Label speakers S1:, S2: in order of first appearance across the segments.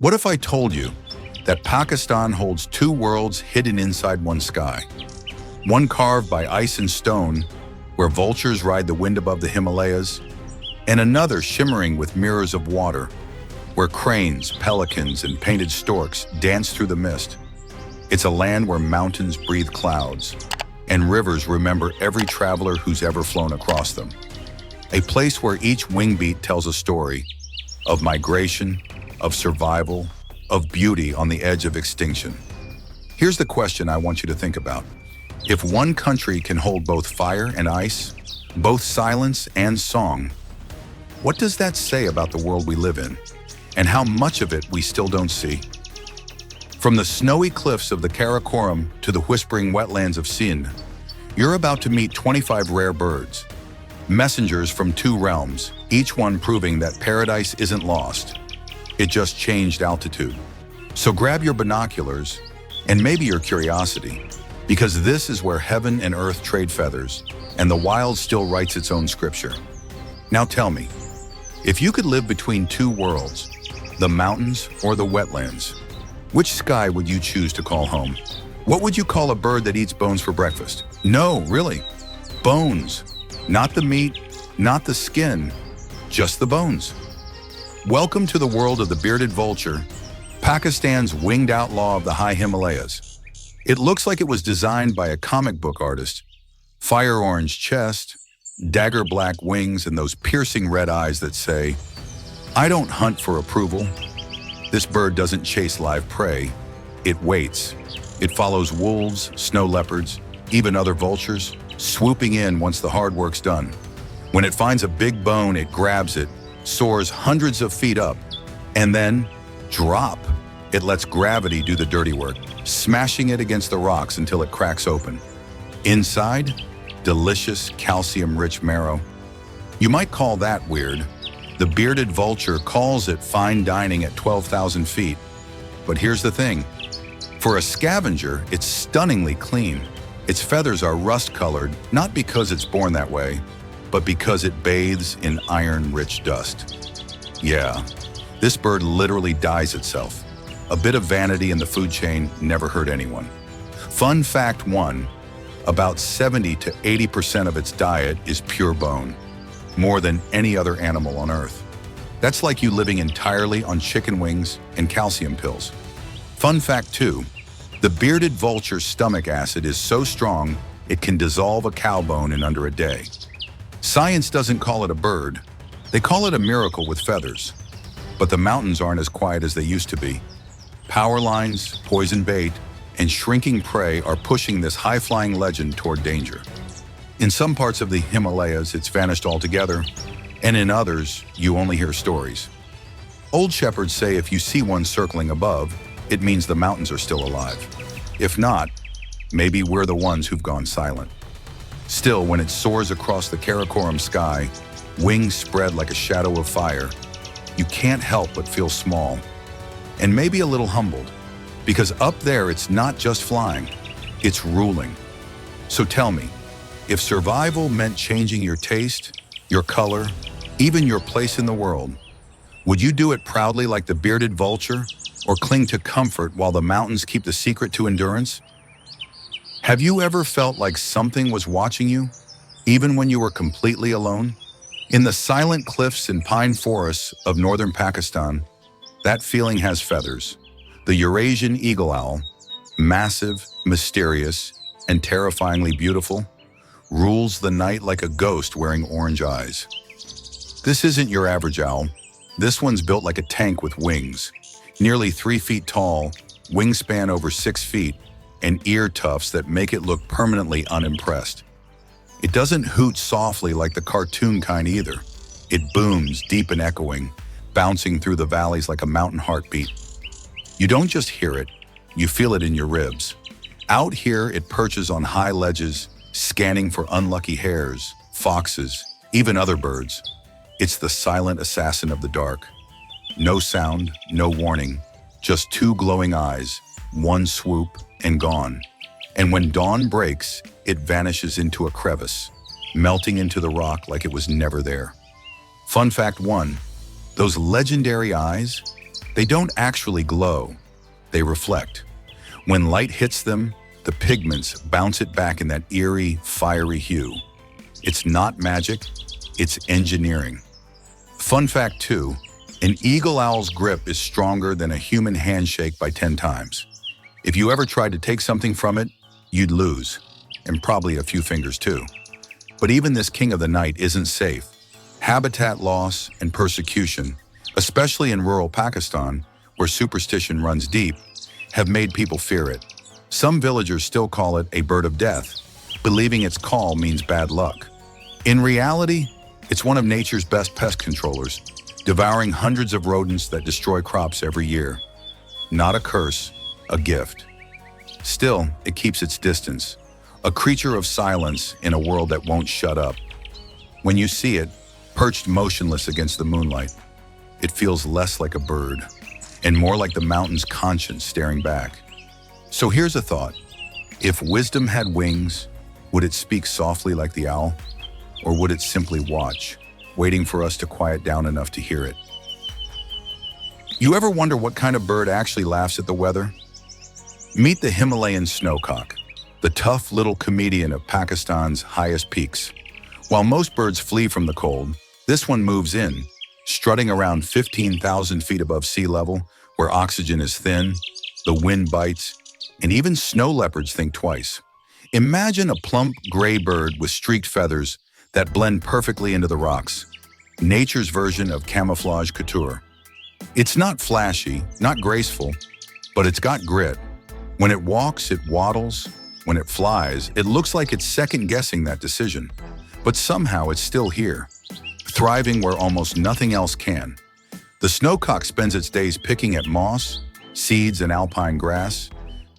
S1: What if I told you that Pakistan holds two worlds hidden inside one sky? One carved by ice and stone, where vultures ride the wind above the Himalayas, and another shimmering with mirrors of water, where cranes, pelicans, and painted storks dance through the mist. It's a land where mountains breathe clouds, and rivers remember every traveler who's ever flown across them. A place where each wingbeat tells a story of migration, of survival, of beauty on the edge of extinction. Here's the question I want you to think about. If one country can hold both fire and ice, both silence and song, what does that say about the world we live in, and how much of it we still don't see? From the snowy cliffs of the Karakoram to the whispering wetlands of Sindh, you're about to meet 25 rare birds, messengers from two realms, each one proving that paradise isn't lost. It just changed altitude. So grab your binoculars and maybe your curiosity, because this is where heaven and earth trade feathers, and the wild still writes its own scripture. Now tell me, if you could live between two worlds, the mountains or the wetlands, which sky would you choose to call home? What would you call a bird that eats bones for breakfast? No, really, bones. Not the meat, not the skin, just the bones. Welcome to the world of the bearded vulture, Pakistan's winged outlaw of the high Himalayas. It looks like it was designed by a comic book artist. Fire orange chest, dagger black wings, and those piercing red eyes that say, "I don't hunt for approval." This bird doesn't chase live prey. It waits. It follows wolves, snow leopards, even other vultures, swooping in once the hard work's done. When it finds a big bone, it grabs it, soars hundreds of feet up, and then drop. It lets gravity do the dirty work, smashing it against the rocks until it cracks open. Inside, delicious calcium-rich marrow. You might call that weird. The bearded vulture calls it fine dining at 12,000 feet. But here's the thing. For a scavenger, it's stunningly clean. Its feathers are rust-colored, not because it's born that way, but because it bathes in iron-rich dust. Yeah, this bird literally dyes itself. A bit of vanity in the food chain never hurt anyone. Fun fact 1, about 70 to 80% of its diet is pure bone, more than any other animal on Earth. That's like you living entirely on chicken wings and calcium pills. Fun fact 2, the bearded vulture's stomach acid is so strong it can dissolve a cow bone in under a day. Science doesn't call it a bird, they call it a miracle with feathers. But the mountains aren't as quiet as they used to be. Power lines, poison bait, and shrinking prey are pushing this high-flying legend toward danger. In some parts of the Himalayas, it's vanished altogether, and in others, you only hear stories. Old shepherds say if you see one circling above, it means the mountains are still alive. If not, maybe we're the ones who've gone silent. Still, when it soars across the Karakoram sky, wings spread like a shadow of fire, you can't help but feel small, and maybe a little humbled, because up there it's not just flying, it's ruling. So tell me, if survival meant changing your taste, your color, even your place in the world, would you do it proudly like the bearded vulture, or cling to comfort while the mountains keep the secret to endurance? Have you ever felt like something was watching you, even when you were completely alone? In the silent cliffs and pine forests of northern Pakistan, that feeling has feathers. The Eurasian eagle owl, massive, mysterious, and terrifyingly beautiful, rules the night like a ghost wearing orange eyes. This isn't your average owl. This one's built like a tank with wings, nearly 3 feet tall, wingspan over 6 feet, and ear tufts that make it look permanently unimpressed. It doesn't hoot softly like the cartoon kind either. It booms deep and echoing, bouncing through the valleys like a mountain heartbeat. You don't just hear it, you feel it in your ribs. Out here, it perches on high ledges, scanning for unlucky hares, foxes, even other birds. It's the silent assassin of the dark. No sound, no warning, just 2 glowing eyes, 1 swoop, and gone. And when dawn breaks, it vanishes into a crevice, melting into the rock like it was never there. Fun fact 1, those legendary eyes, They don't actually glow, they reflect. When light hits them, the pigments bounce it back in that eerie, fiery hue. It's not magic, it's engineering. Fun fact 2, an eagle owl's grip is stronger than a human handshake by 10 times. If you ever tried to take something from it, you'd lose, and probably a few fingers too. But even this king of the night isn't safe. Habitat loss and persecution, especially in rural Pakistan, where superstition runs deep, have made people fear it. Some villagers still call it a bird of death, believing its call means bad luck. In reality, it's one of nature's best pest controllers, devouring hundreds of rodents that destroy crops every year. Not a curse, a gift. Still, it keeps its distance, a creature of silence in a world that won't shut up. When you see it, perched motionless against the moonlight, it feels less like a bird and more like the mountain's conscience staring back. So here's a thought. If wisdom had wings, would it speak softly like the owl? Or would it simply watch, waiting for us to quiet down enough to hear it? You ever wonder what kind of bird actually laughs at the weather? Meet the Himalayan snowcock, the tough little comedian of Pakistan's highest peaks. While most birds flee from the cold, this one moves in, strutting around 15,000 feet above sea level, where oxygen is thin, the wind bites, and even snow leopards think twice. Imagine a plump gray bird with streaked feathers that blend perfectly into the rocks, nature's version of camouflage couture. It's not flashy, not graceful, but it's got grit. When it walks, it waddles. When it flies, it looks like it's second-guessing that decision. But somehow it's still here, thriving where almost nothing else can. The snowcock spends its days picking at moss, seeds, and alpine grass,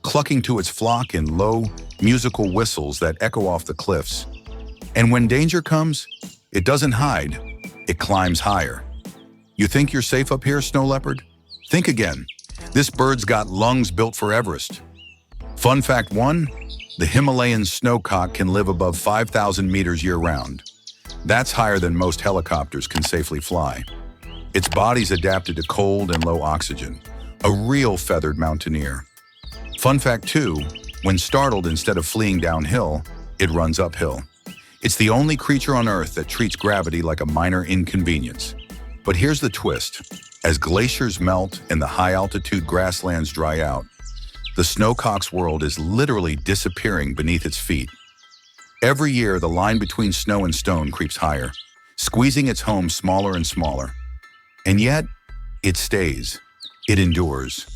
S1: clucking to its flock in low, musical whistles that echo off the cliffs. And when danger comes, it doesn't hide, it climbs higher. You think you're safe up here, snow leopard? Think again. This bird's got lungs built for Everest. Fun fact 1, the Himalayan snowcock can live above 5,000 meters year-round. That's higher than most helicopters can safely fly. Its body's adapted to cold and low oxygen, a real feathered mountaineer. Fun fact 2, when startled, instead of fleeing downhill, it runs uphill. It's the only creature on Earth that treats gravity like a minor inconvenience. But here's the twist. As glaciers melt and the high-altitude grasslands dry out, the snowcock's world is literally disappearing beneath its feet. Every year, the line between snow and stone creeps higher, squeezing its home smaller and smaller. And yet, it stays. It endures.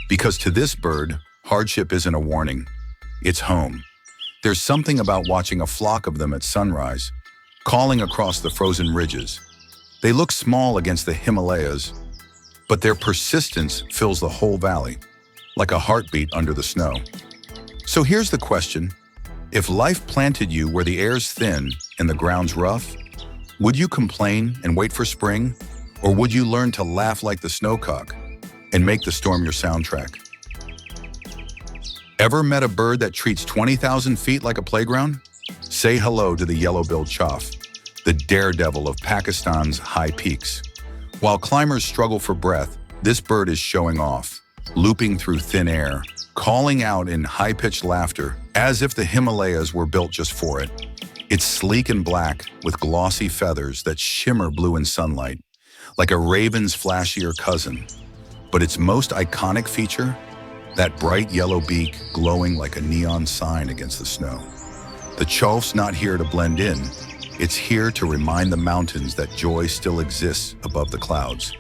S1: Because to this bird, hardship isn't a warning. It's home. There's something about watching a flock of them at sunrise, calling across the frozen ridges. They look small against the Himalayas, but their persistence fills the whole valley, like a heartbeat under the snow. So here's the question. If life planted you where the air's thin and the ground's rough, would you complain and wait for spring? Or would you learn to laugh like the snowcock and make the storm your soundtrack? Ever met a bird that treats 20,000 feet like a playground? Say hello to the yellow-billed chough, the daredevil of Pakistan's high peaks. While climbers struggle for breath, this bird is showing off, looping through thin air, calling out in high-pitched laughter, as if the Himalayas were built just for it. It's sleek and black, with glossy feathers that shimmer blue in sunlight, like a raven's flashier cousin. But its most iconic feature? That bright yellow beak glowing like a neon sign against the snow. The chough's not here to blend in. It's here to remind the mountains that joy still exists above the clouds.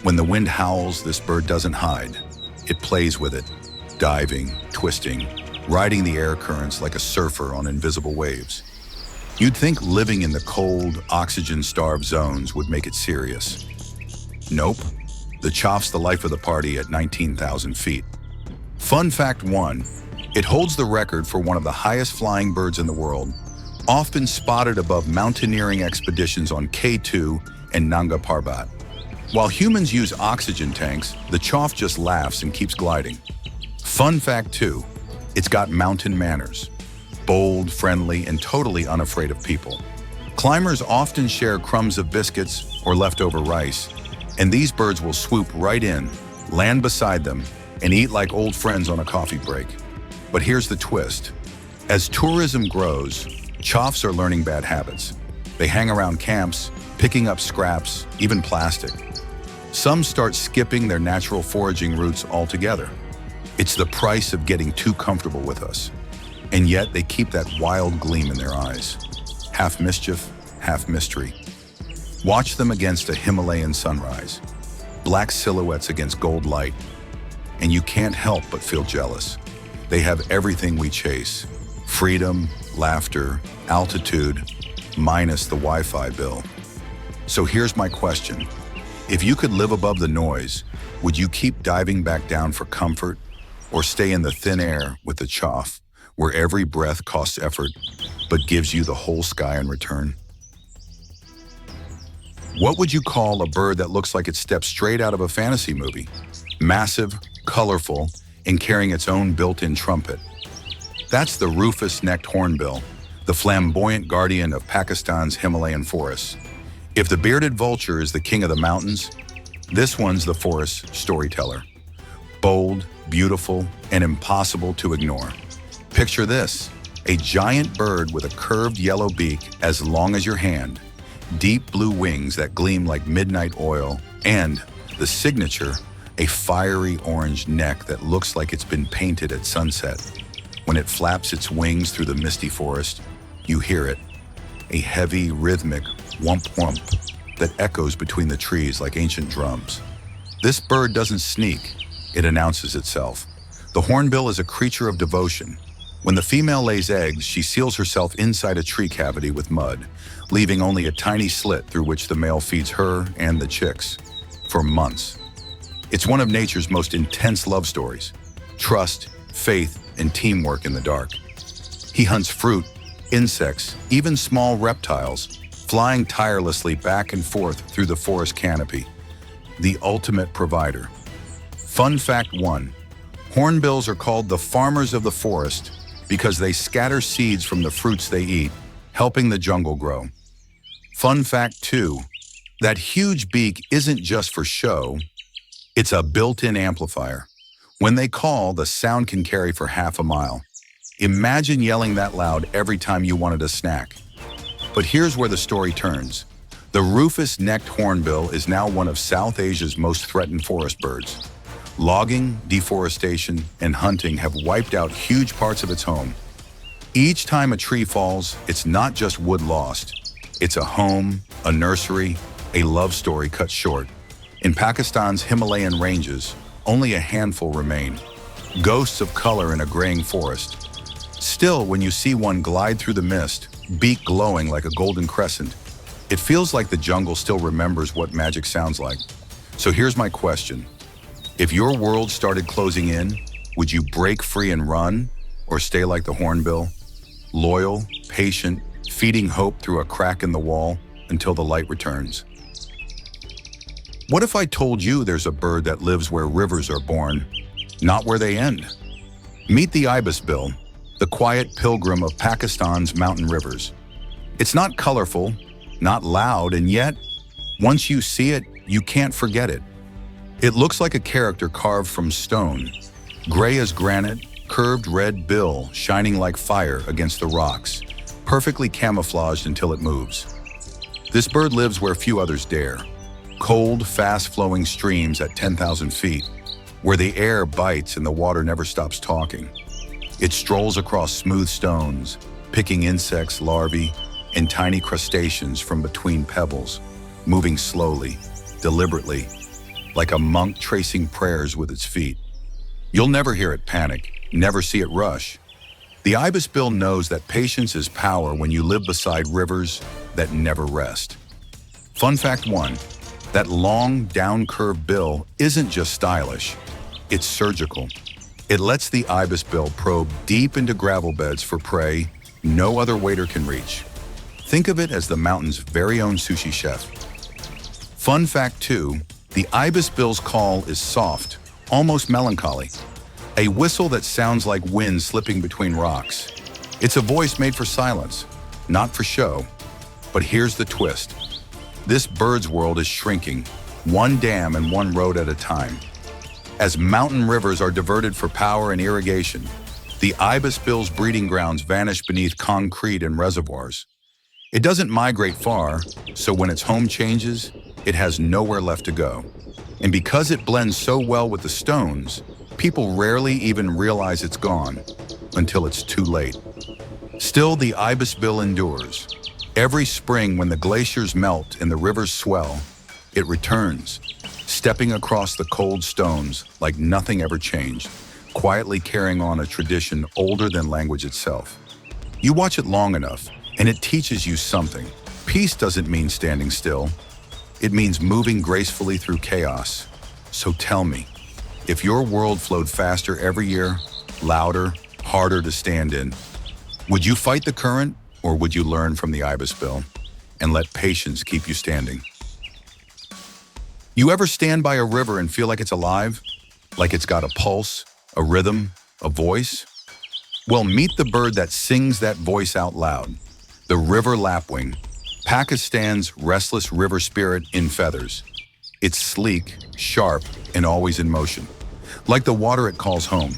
S1: When the wind howls, this bird doesn't hide. It plays with it, diving, twisting, riding the air currents like a surfer on invisible waves. You'd think living in the cold, oxygen-starved zones would make it serious. Nope. The chough's the life of the party at 19,000 feet. Fun fact 1, it holds the record for one of the highest flying birds in the world, often spotted above mountaineering expeditions on K2 and Nanga Parbat. While humans use oxygen tanks, the chough just laughs and keeps gliding. Fun fact 2, it's got mountain manners. Bold, friendly, and totally unafraid of people. Climbers often share crumbs of biscuits or leftover rice, And these birds will swoop right in, land beside them, and eat like old friends on a coffee break. But here's the twist. As tourism grows, choughs are learning bad habits. They hang around camps, picking up scraps, even plastic. Some start skipping their natural foraging routes altogether. It's the price of getting too comfortable with us. And yet they keep that wild gleam in their eyes. Half mischief, half mystery. Watch them against a Himalayan sunrise. Black silhouettes against gold light. And you can't help but feel jealous. They have everything we chase. Freedom, laughter, altitude, minus the Wi-Fi bill. So here's my question. If you could live above the noise, would you keep diving back down for comfort or stay in the thin air with the chough, where every breath costs effort but gives you the whole sky in return? What would you call a bird that looks like it stepped straight out of a fantasy movie? Massive, colorful, and carrying its own built-in trumpet. That's the rufous-necked hornbill, the flamboyant guardian of Pakistan's Himalayan forests. If the bearded vulture is the king of the mountains, this one's the forest storyteller. Bold, beautiful, and impossible to ignore. Picture this, a giant bird with a curved yellow beak as long as your hand, deep blue wings that gleam like midnight oil, and the signature, a fiery orange neck that looks like it's been painted at sunset. When it flaps its wings through the misty forest, you hear it, a heavy, rhythmic whump whump that echoes between the trees like ancient drums. This bird doesn't sneak, it announces itself. The hornbill is a creature of devotion. When the female lays eggs, she seals herself inside a tree cavity with mud, leaving only a tiny slit through which the male feeds her and the chicks for months. It's one of nature's most intense love stories. Trust, faith, and teamwork in the dark. He hunts fruit, insects, even small reptiles, flying tirelessly back and forth through the forest canopy. The ultimate provider. Fun fact 1. Hornbills are called the farmers of the forest because they scatter seeds from the fruits they eat, helping the jungle grow. Fun fact 2. That huge beak isn't just for show, it's a built-in amplifier. When they call, the sound can carry for half a mile. Imagine yelling that loud every time you wanted a snack. But here's where the story turns. The rufous-necked hornbill is now one of South Asia's most threatened forest birds. Logging, deforestation, and hunting have wiped out huge parts of its home. Each time a tree falls, it's not just wood lost. It's a home, a nursery, a love story cut short. In Pakistan's Himalayan ranges, only a handful remain, ghosts of color in a graying forest. Still, when you see one glide through the mist, beak glowing like a golden crescent, it feels like the jungle still remembers what magic sounds like. So here's my question. If your world started closing in, would you break free and run, or stay like the hornbill? Loyal, patient, feeding hope through a crack in the wall until the light returns. What if I told you there's a bird that lives where rivers are born, not where they end? Meet the ibisbill, the quiet pilgrim of Pakistan's mountain rivers. It's not colorful, not loud, and yet, once you see it, you can't forget it. It looks like a character carved from stone, gray as granite, curved red bill shining like fire against the rocks, perfectly camouflaged until it moves. This bird lives where few others dare. Cold, fast-flowing streams at 10,000 feet, where the air bites and the water never stops talking. It strolls across smooth stones, picking insects, larvae, and tiny crustaceans from between pebbles, moving slowly, deliberately, like a monk tracing prayers with its feet. You'll never hear it panic, never see it rush. The ibisbill knows that patience is power when you live beside rivers that never rest. Fun fact 1. That long, down-curved bill isn't just stylish, it's surgical. It lets the ibisbill probe deep into gravel beds for prey no other wader can reach. Think of it as the mountain's very own sushi chef. Fun fact 2, the ibisbill's call is soft, almost melancholy. A whistle that sounds like wind slipping between rocks. It's a voice made for silence, not for show. But here's the twist. This bird's world is shrinking, one dam and one road at a time. As mountain rivers are diverted for power and irrigation, the ibisbill's breeding grounds vanish beneath concrete and reservoirs. It doesn't migrate far, so when its home changes, it has nowhere left to go. And because it blends so well with the stones, people rarely even realize it's gone until it's too late. Still, the ibisbill endures. Every spring when the glaciers melt and the rivers swell, it returns, stepping across the cold stones like nothing ever changed, quietly carrying on a tradition older than language itself. You watch it long enough, and it teaches you something. Peace doesn't mean standing still. It means moving gracefully through chaos. So tell me, if your world flowed faster every year, louder, harder to stand in, would you fight the current, or would you learn from the ibisbill and let patience keep you standing? You ever stand by a river and feel like it's alive? Like it's got a pulse, a rhythm, a voice? Well, meet the bird that sings that voice out loud. The river lapwing, Pakistan's restless river spirit in feathers. It's sleek, sharp, and always in motion, like the water it calls home.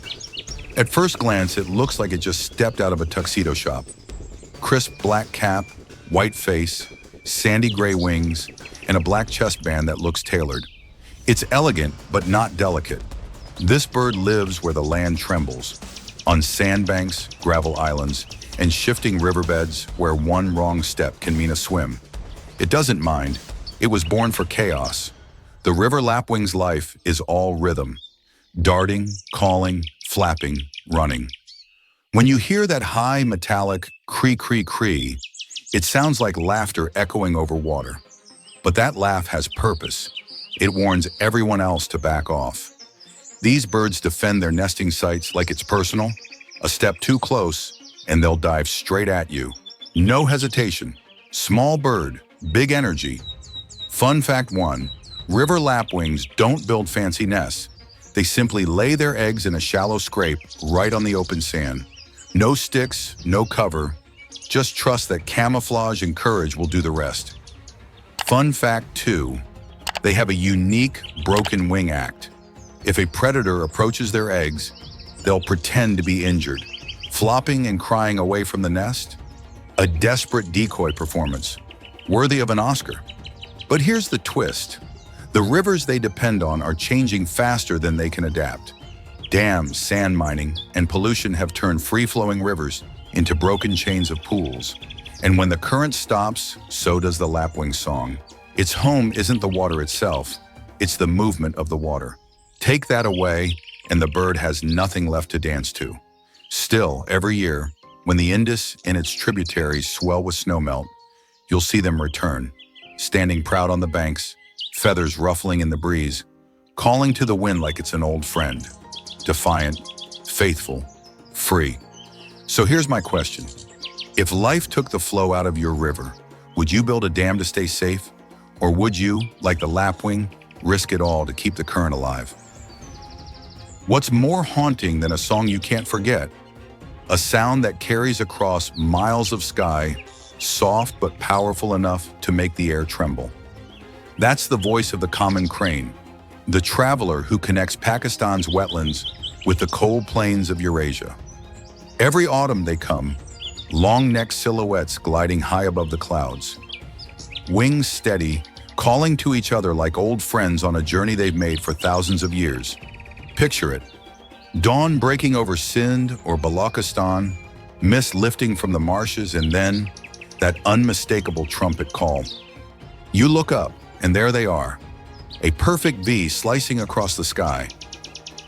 S1: At first glance, it looks like it just stepped out of a tuxedo shop. Crisp black cap, white face, sandy gray wings, and a black chest band that looks tailored. It's elegant, but not delicate. This bird lives where the land trembles, on sandbanks, gravel islands, and shifting riverbeds where one wrong step can mean a swim. It doesn't mind. It was born for chaos. The river lapwing's life is all rhythm. Darting, calling, flapping, running. When you hear that high, metallic cree-cree-cree, it sounds like laughter echoing over water. But that laugh has purpose. It warns everyone else to back off. These birds defend their nesting sites like it's personal. A step too close, and they'll dive straight at you. No hesitation. Small bird, big energy. Fun fact 1, river lapwings don't build fancy nests. They simply lay their eggs in a shallow scrape right on the open sand. No sticks, no cover. Just trust that camouflage and courage will do the rest. Fun fact 2, they have a unique broken wing act. If a predator approaches their eggs, they'll pretend to be injured, flopping and crying away from the nest. A desperate decoy performance, worthy of an Oscar. But here's the twist. The rivers they depend on are changing faster than they can adapt. Dams, sand mining, and pollution have turned free-flowing rivers into broken chains of pools. And when the current stops, so does the lapwing's song. Its home isn't the water itself, it's the movement of the water. Take that away, and the bird has nothing left to dance to. Still, every year, when the Indus and its tributaries swell with snowmelt, you'll see them return, standing proud on the banks, feathers ruffling in the breeze, calling to the wind like it's an old friend, defiant, faithful, free. So here's my question. If life took the flow out of your river, would you build a dam to stay safe? Or would you, like the lapwing, risk it all to keep the current alive? What's more haunting than a song you can't forget? A sound that carries across miles of sky, soft but powerful enough to make the air tremble. That's the voice of the common crane, the traveler who connects Pakistan's wetlands with the cold plains of Eurasia. Every autumn they come, long-necked silhouettes gliding high above the clouds. Wings steady, calling to each other like old friends on a journey they've made for thousands of years. Picture it. Dawn breaking over Sindh or Balochistan, mist lifting from the marshes, and then that unmistakable trumpet call. You look up, and there they are, a perfect V slicing across the sky.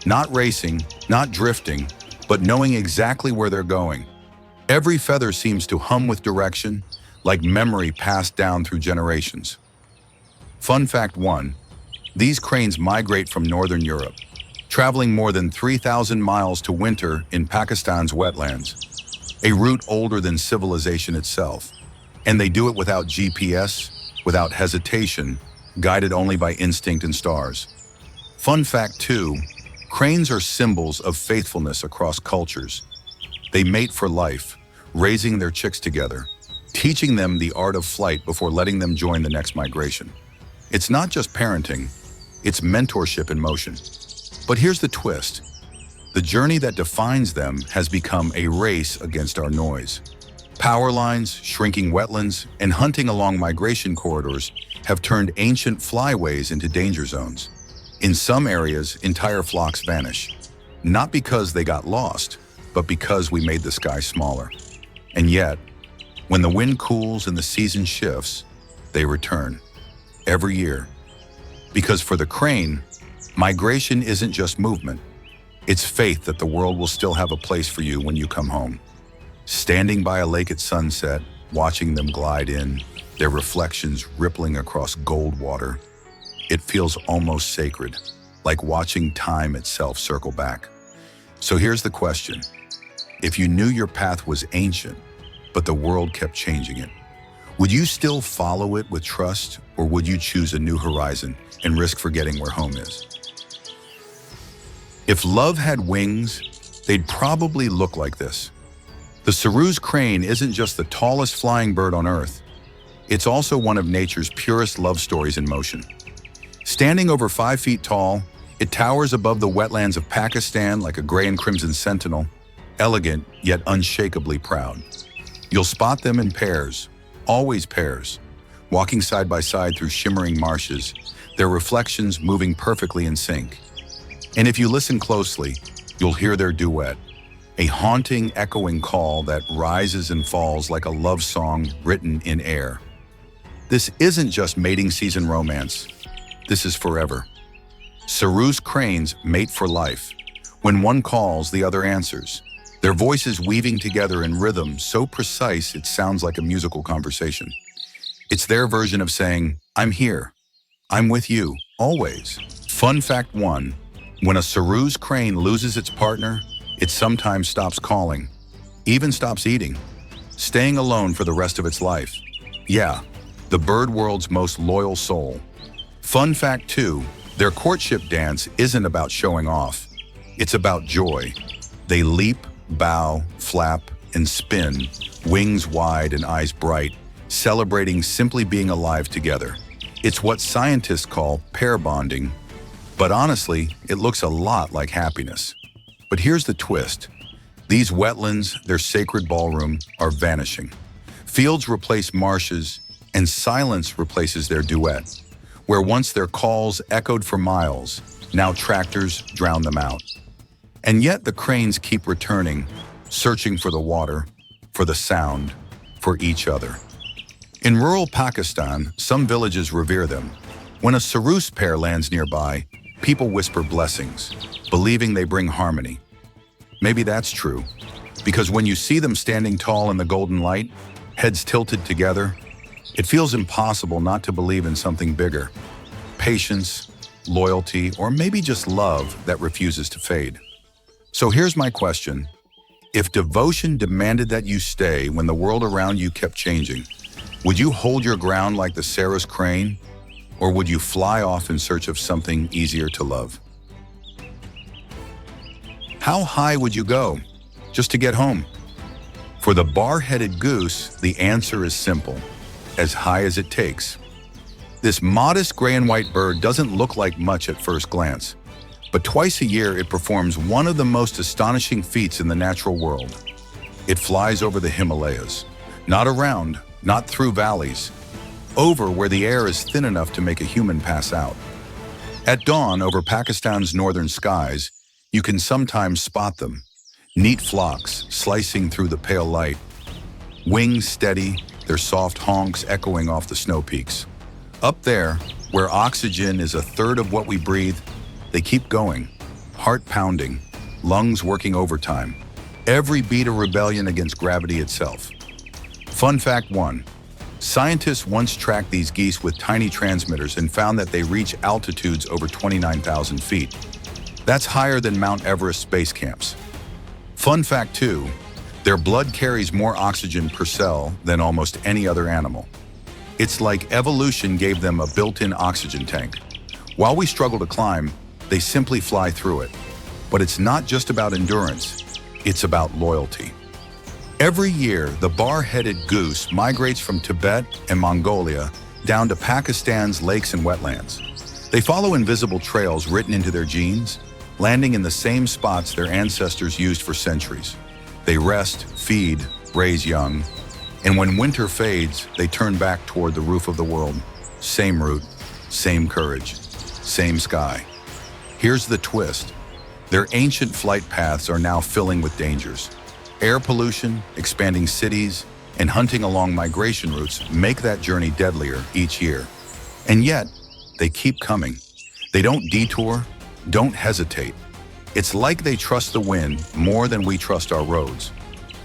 S1: Not racing, not drifting, but knowing exactly where they're going. Every feather seems to hum with direction, like memory passed down through generations. Fun fact 1, these cranes migrate from northern Europe, traveling more than 3,000 miles to winter in Pakistan's wetlands, a route older than civilization itself. And they do it without GPS, without hesitation, guided only by instinct and stars. Fun fact 2, cranes are symbols of faithfulness across cultures. They mate for life, raising their chicks together, teaching them the art of flight before letting them join the next migration. It's not just parenting, it's mentorship in motion. But here's the twist. The journey that defines them has become a race against our noise. Power lines, shrinking wetlands, and hunting along migration corridors have turned ancient flyways into danger zones. In some areas, entire flocks vanish, not because they got lost, but because we made the sky smaller. And yet, when the wind cools and the season shifts, they return, every year. Because for the crane, migration isn't just movement. It's faith that the world will still have a place for you when you come home. Standing by a lake at sunset, watching them glide in, their reflections rippling across gold water, it feels almost sacred, like watching time itself circle back. So here's the question. If you knew your path was ancient, but the world kept changing it, would you still follow it with trust, or would you choose a new horizon and risk forgetting where home is? If love had wings, they'd probably look like this. The Saru's crane isn't just the tallest flying bird on Earth. It's also one of nature's purest love stories in motion. Standing over 5 feet tall, it towers above the wetlands of Pakistan like a gray and crimson sentinel, elegant yet unshakably proud. You'll spot them in pairs, always pairs, walking side by side through shimmering marshes, their reflections moving perfectly in sync. And if you listen closely, you'll hear their duet, a haunting, echoing call that rises and falls like a love song written in air. This isn't just mating season romance. This is forever. Saru's cranes mate for life. When one calls, the other answers, their voices weaving together in rhythm so precise it sounds like a musical conversation. It's their version of saying, I'm here. I'm with you, always. Fun fact 1. When a Saru's crane loses its partner, it sometimes stops calling, even stops eating, staying alone for the rest of its life. Yeah, the bird world's most loyal soul. Fun fact 2, their courtship dance isn't about showing off. It's about joy. They leap, bow, flap, and spin, wings wide and eyes bright, celebrating simply being alive together. It's what scientists call pair bonding. But honestly, it looks a lot like happiness. But here's the twist. These wetlands, their sacred ballroom, are vanishing. Fields replace marshes, and silence replaces their duet. Where once their calls echoed for miles, now tractors drown them out. And yet the cranes keep returning, searching for the water, for the sound, for each other. In rural Pakistan, some villages revere them. When a Sarus pair lands nearby, people whisper blessings, believing they bring harmony. Maybe that's true, because when you see them standing tall in the golden light, heads tilted together, it feels impossible not to believe in something bigger. Patience, loyalty, or maybe just love that refuses to fade. So here's my question. If devotion demanded that you stay when the world around you kept changing, would you hold your ground like the Sarus crane? Or would you fly off in search of something easier to love? How high would you go just to get home? For the bar-headed goose, the answer is simple, as high as it takes. This modest gray and white bird doesn't look like much at first glance, but twice a year it performs one of the most astonishing feats in the natural world. It flies over the Himalayas, not around, not through valleys, over where the air is thin enough to make a human pass out. At dawn over Pakistan's northern skies, you can sometimes spot them, neat flocks slicing through the pale light, wings steady, their soft honks echoing off the snow peaks. Up there, where oxygen is a third of what we breathe, they keep going, heart pounding, lungs working overtime, every beat a rebellion against gravity itself. Fun fact 1. Scientists once tracked these geese with tiny transmitters and found that they reach altitudes over 29,000 feet. That's higher than Mount Everest base camps. Fun fact 2, their blood carries more oxygen per cell than almost any other animal. It's like evolution gave them a built-in oxygen tank. While we struggle to climb, they simply fly through it. But it's not just about endurance, it's about loyalty. Every year, the bar-headed goose migrates from Tibet and Mongolia down to Pakistan's lakes and wetlands. They follow invisible trails written into their genes, landing in the same spots their ancestors used for centuries. They rest, feed, raise young, and when winter fades, they turn back toward the roof of the world. Same route, same courage, same sky. Here's the twist. Their ancient flight paths are now filling with dangers. Air pollution, expanding cities, and hunting along migration routes make that journey deadlier each year. And yet, they keep coming. They don't detour, don't hesitate. It's like they trust the wind more than we trust our roads.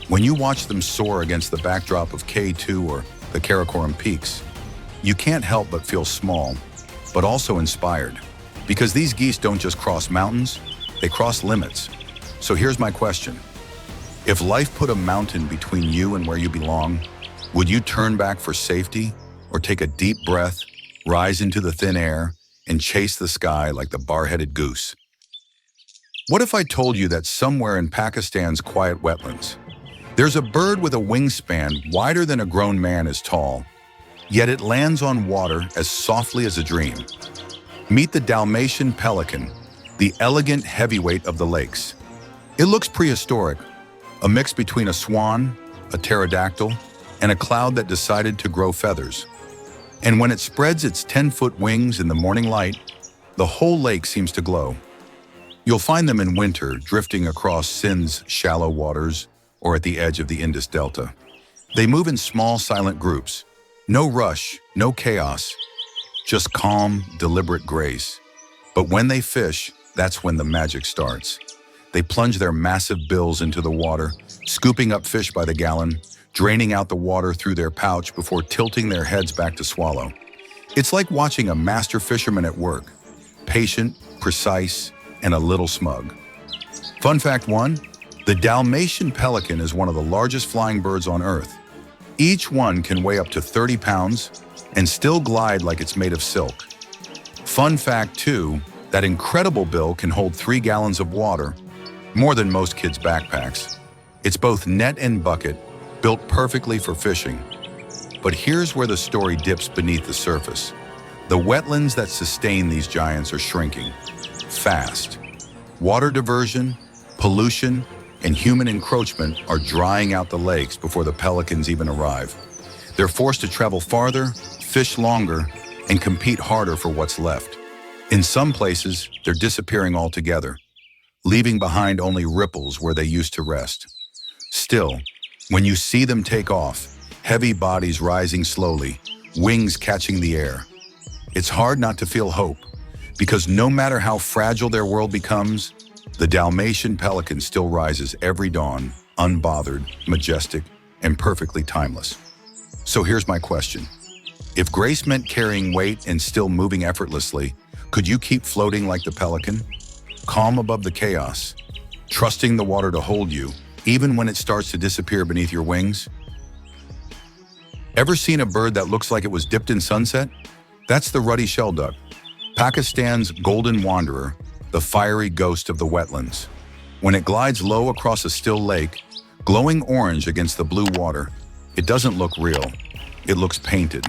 S1: When you watch them soar against the backdrop of K2 or the Karakoram Peaks, you can't help but feel small, but also inspired. Because these geese don't just cross mountains, they cross limits. So here's my question. If life put a mountain between you and where you belong, would you turn back for safety or take a deep breath, rise into the thin air, and chase the sky like the bar-headed goose? What if I told you that somewhere in Pakistan's quiet wetlands, there's a bird with a wingspan wider than a grown man is tall, yet it lands on water as softly as a dream? Meet the Dalmatian pelican, the elegant heavyweight of the lakes. It looks prehistoric, a mix between a swan, a pterodactyl, and a cloud that decided to grow feathers. And when it spreads its 10-foot wings in the morning light, the whole lake seems to glow. You'll find them in winter drifting across Sindh's shallow waters or at the edge of the Indus Delta. They move in small, silent groups. No rush, no chaos, just calm, deliberate grace. But when they fish, that's when the magic starts. They plunge their massive bills into the water, scooping up fish by the gallon, draining out the water through their pouch before tilting their heads back to swallow. It's like watching a master fisherman at work, patient, precise, and a little smug. Fun fact 1, the Dalmatian pelican is one of the largest flying birds on Earth. Each one can weigh up to 30 pounds and still glide like it's made of silk. Fun fact 2, that incredible bill can hold 3 gallons of water, more than most kids' backpacks. It's both net and bucket, built perfectly for fishing. But here's where the story dips beneath the surface. The wetlands that sustain these giants are shrinking fast. Water diversion, pollution, and human encroachment are drying out the lakes before the pelicans even arrive. They're forced to travel farther, fish longer, and compete harder for what's left. In some places, they're disappearing altogether, leaving behind only ripples where they used to rest. Still, when you see them take off, heavy bodies rising slowly, wings catching the air, it's hard not to feel hope, because no matter how fragile their world becomes, the Dalmatian pelican still rises every dawn, unbothered, majestic, and perfectly timeless. So here's my question. If grace meant carrying weight and still moving effortlessly, could you keep floating like the pelican? Calm above the chaos, trusting the water to hold you, even when it starts to disappear beneath your wings? Ever seen a bird that looks like it was dipped in sunset? That's the ruddy shelduck, Pakistan's golden wanderer, the fiery ghost of the wetlands. When it glides low across a still lake, glowing orange against the blue water, it doesn't look real. It looks painted.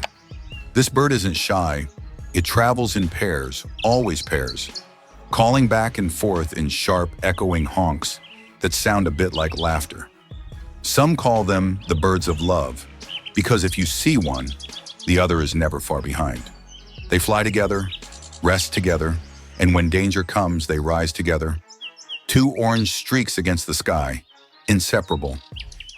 S1: This bird isn't shy. It travels in pairs, always pairs, calling back and forth in sharp, echoing honks that sound a bit like laughter. Some call them the birds of love, because if you see one, the other is never far behind. They fly together, rest together, and when danger comes, they rise together. 2 orange streaks against the sky, inseparable.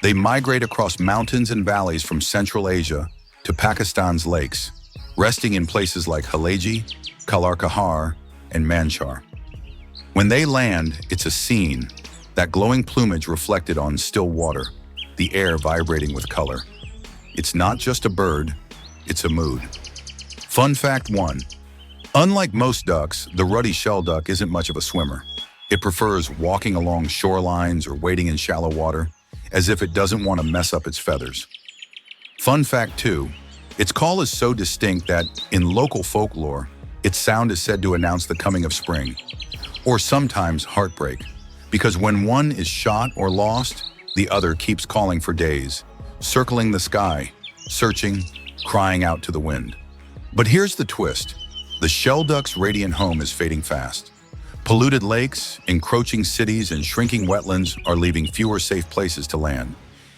S1: They migrate across mountains and valleys from Central Asia to Pakistan's lakes, resting in places like Halaji, Kalar-Kahar, and Manchar. When they land, it's a scene, that glowing plumage reflected on still water, the air vibrating with color. It's not just a bird, it's a mood. Fun fact 1, unlike most ducks, the ruddy shelduck isn't much of a swimmer. It prefers walking along shorelines or wading in shallow water, as if it doesn't want to mess up its feathers. Fun fact 2, its call is so distinct that, in local folklore, its sound is said to announce the coming of spring, or sometimes heartbreak, because when one is shot or lost, the other keeps calling for days, circling the sky, searching, crying out to the wind. But here's the twist. The shell duck's radiant home is fading fast. Polluted lakes, encroaching cities, and shrinking wetlands are leaving fewer safe places to land.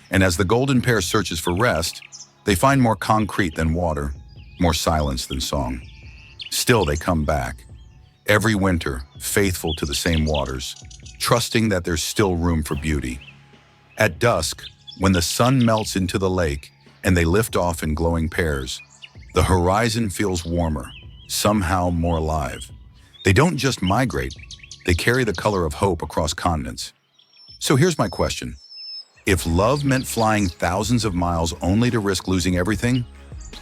S1: And as the golden pair searches for rest, they find more concrete than water, more silence than song. Still, they come back. Every winter, faithful to the same waters, trusting that there's still room for beauty. At dusk, when the sun melts into the lake and they lift off in glowing pairs, the horizon feels warmer, somehow more alive. They don't just migrate, they carry the color of hope across continents. So here's my question. If love meant flying thousands of miles only to risk losing everything,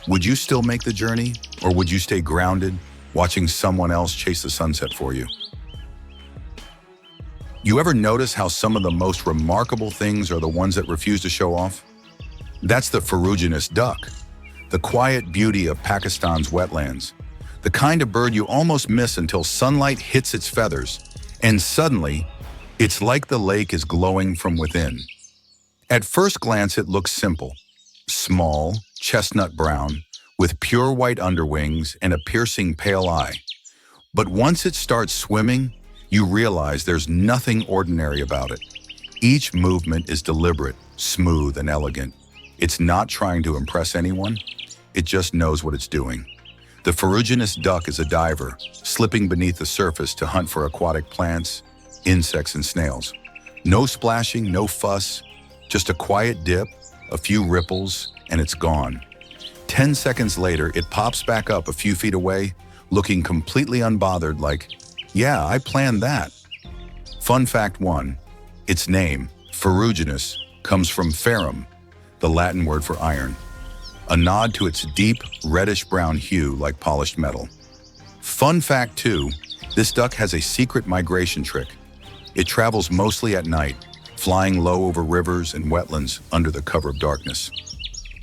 S1: would you still make the journey, or would you stay grounded, watching someone else chase the sunset for you? You ever notice how some of the most remarkable things are the ones that refuse to show off? That's the ferruginous duck, the quiet beauty of Pakistan's wetlands, the kind of bird you almost miss until sunlight hits its feathers, and suddenly, it's like the lake is glowing from within. At first glance, it looks simple. Small, chestnut brown, with pure white underwings and a piercing pale eye. But once it starts swimming, you realize there's nothing ordinary about it. Each movement is deliberate, smooth, and elegant. It's not trying to impress anyone. It just knows what it's doing. The ferruginous duck is a diver, slipping beneath the surface to hunt for aquatic plants, insects, and snails. No splashing, no fuss, just a quiet dip, a few ripples, and it's gone. 10 seconds later, it pops back up a few feet away, looking completely unbothered like, yeah, I planned that. Fun fact 1, its name, ferruginous, comes from ferrum, the Latin word for iron, a nod to its deep, reddish-brown hue like polished metal. Fun fact 2, this duck has a secret migration trick. It travels mostly at night, flying low over rivers and wetlands under the cover of darkness.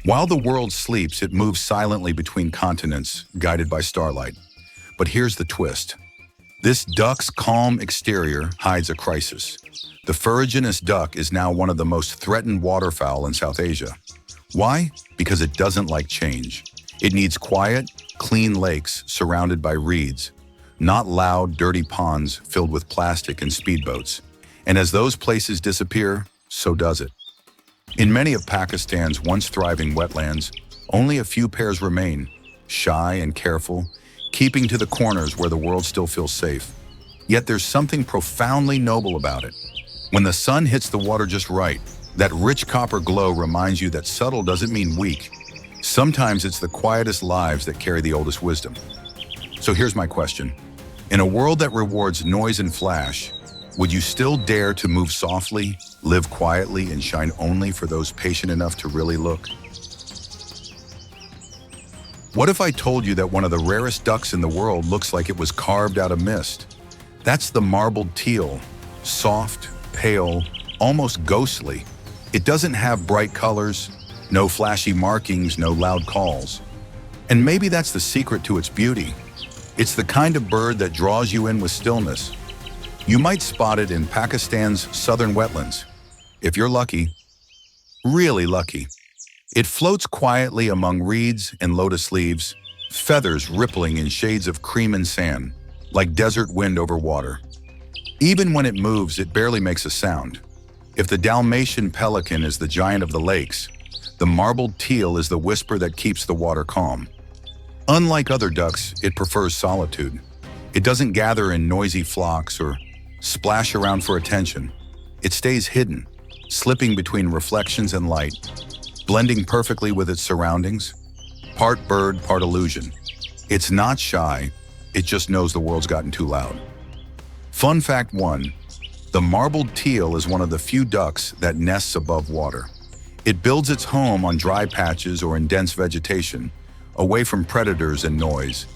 S1: While the world sleeps, it moves silently between continents, guided by starlight. But here's the twist. This duck's calm exterior hides a crisis. The ferruginous duck is now one of the most threatened waterfowl in South Asia. Why? Because it doesn't like change. It needs quiet, clean lakes surrounded by reeds, not loud, dirty ponds filled with plastic and speedboats. And as those places disappear, so does it. In many of Pakistan's once thriving wetlands, only a few pairs remain, shy and careful, keeping to the corners where the world still feels safe. Yet there's something profoundly noble about it. When the sun hits the water just right, that rich copper glow reminds you that subtle doesn't mean weak. Sometimes it's the quietest lives that carry the oldest wisdom. So here's my question. In a world that rewards noise and flash, would you still dare to move softly, live quietly, and shine only for those patient enough to really look? What if I told you that one of the rarest ducks in the world looks like it was carved out of mist? That's the marbled teal, soft, pale, almost ghostly. It doesn't have bright colors, no flashy markings, no loud calls. And maybe that's the secret to its beauty. It's the kind of bird that draws you in with stillness. You might spot it in Pakistan's southern wetlands. If you're lucky, really lucky. It floats quietly among reeds and lotus leaves, feathers rippling in shades of cream and sand, like desert wind over water. Even when it moves, it barely makes a sound. If the Dalmatian pelican is the giant of the lakes, the marbled teal is the whisper that keeps the water calm. Unlike other ducks, it prefers solitude. It doesn't gather in noisy flocks or splash around for attention. It stays hidden, slipping between reflections and light, blending perfectly with its surroundings. Part bird, part illusion. It's not shy, it just knows the world's gotten too loud. Fun fact 1, the marbled teal is one of the few ducks that nests above water. It builds its home on dry patches or in dense vegetation, away from predators and noise.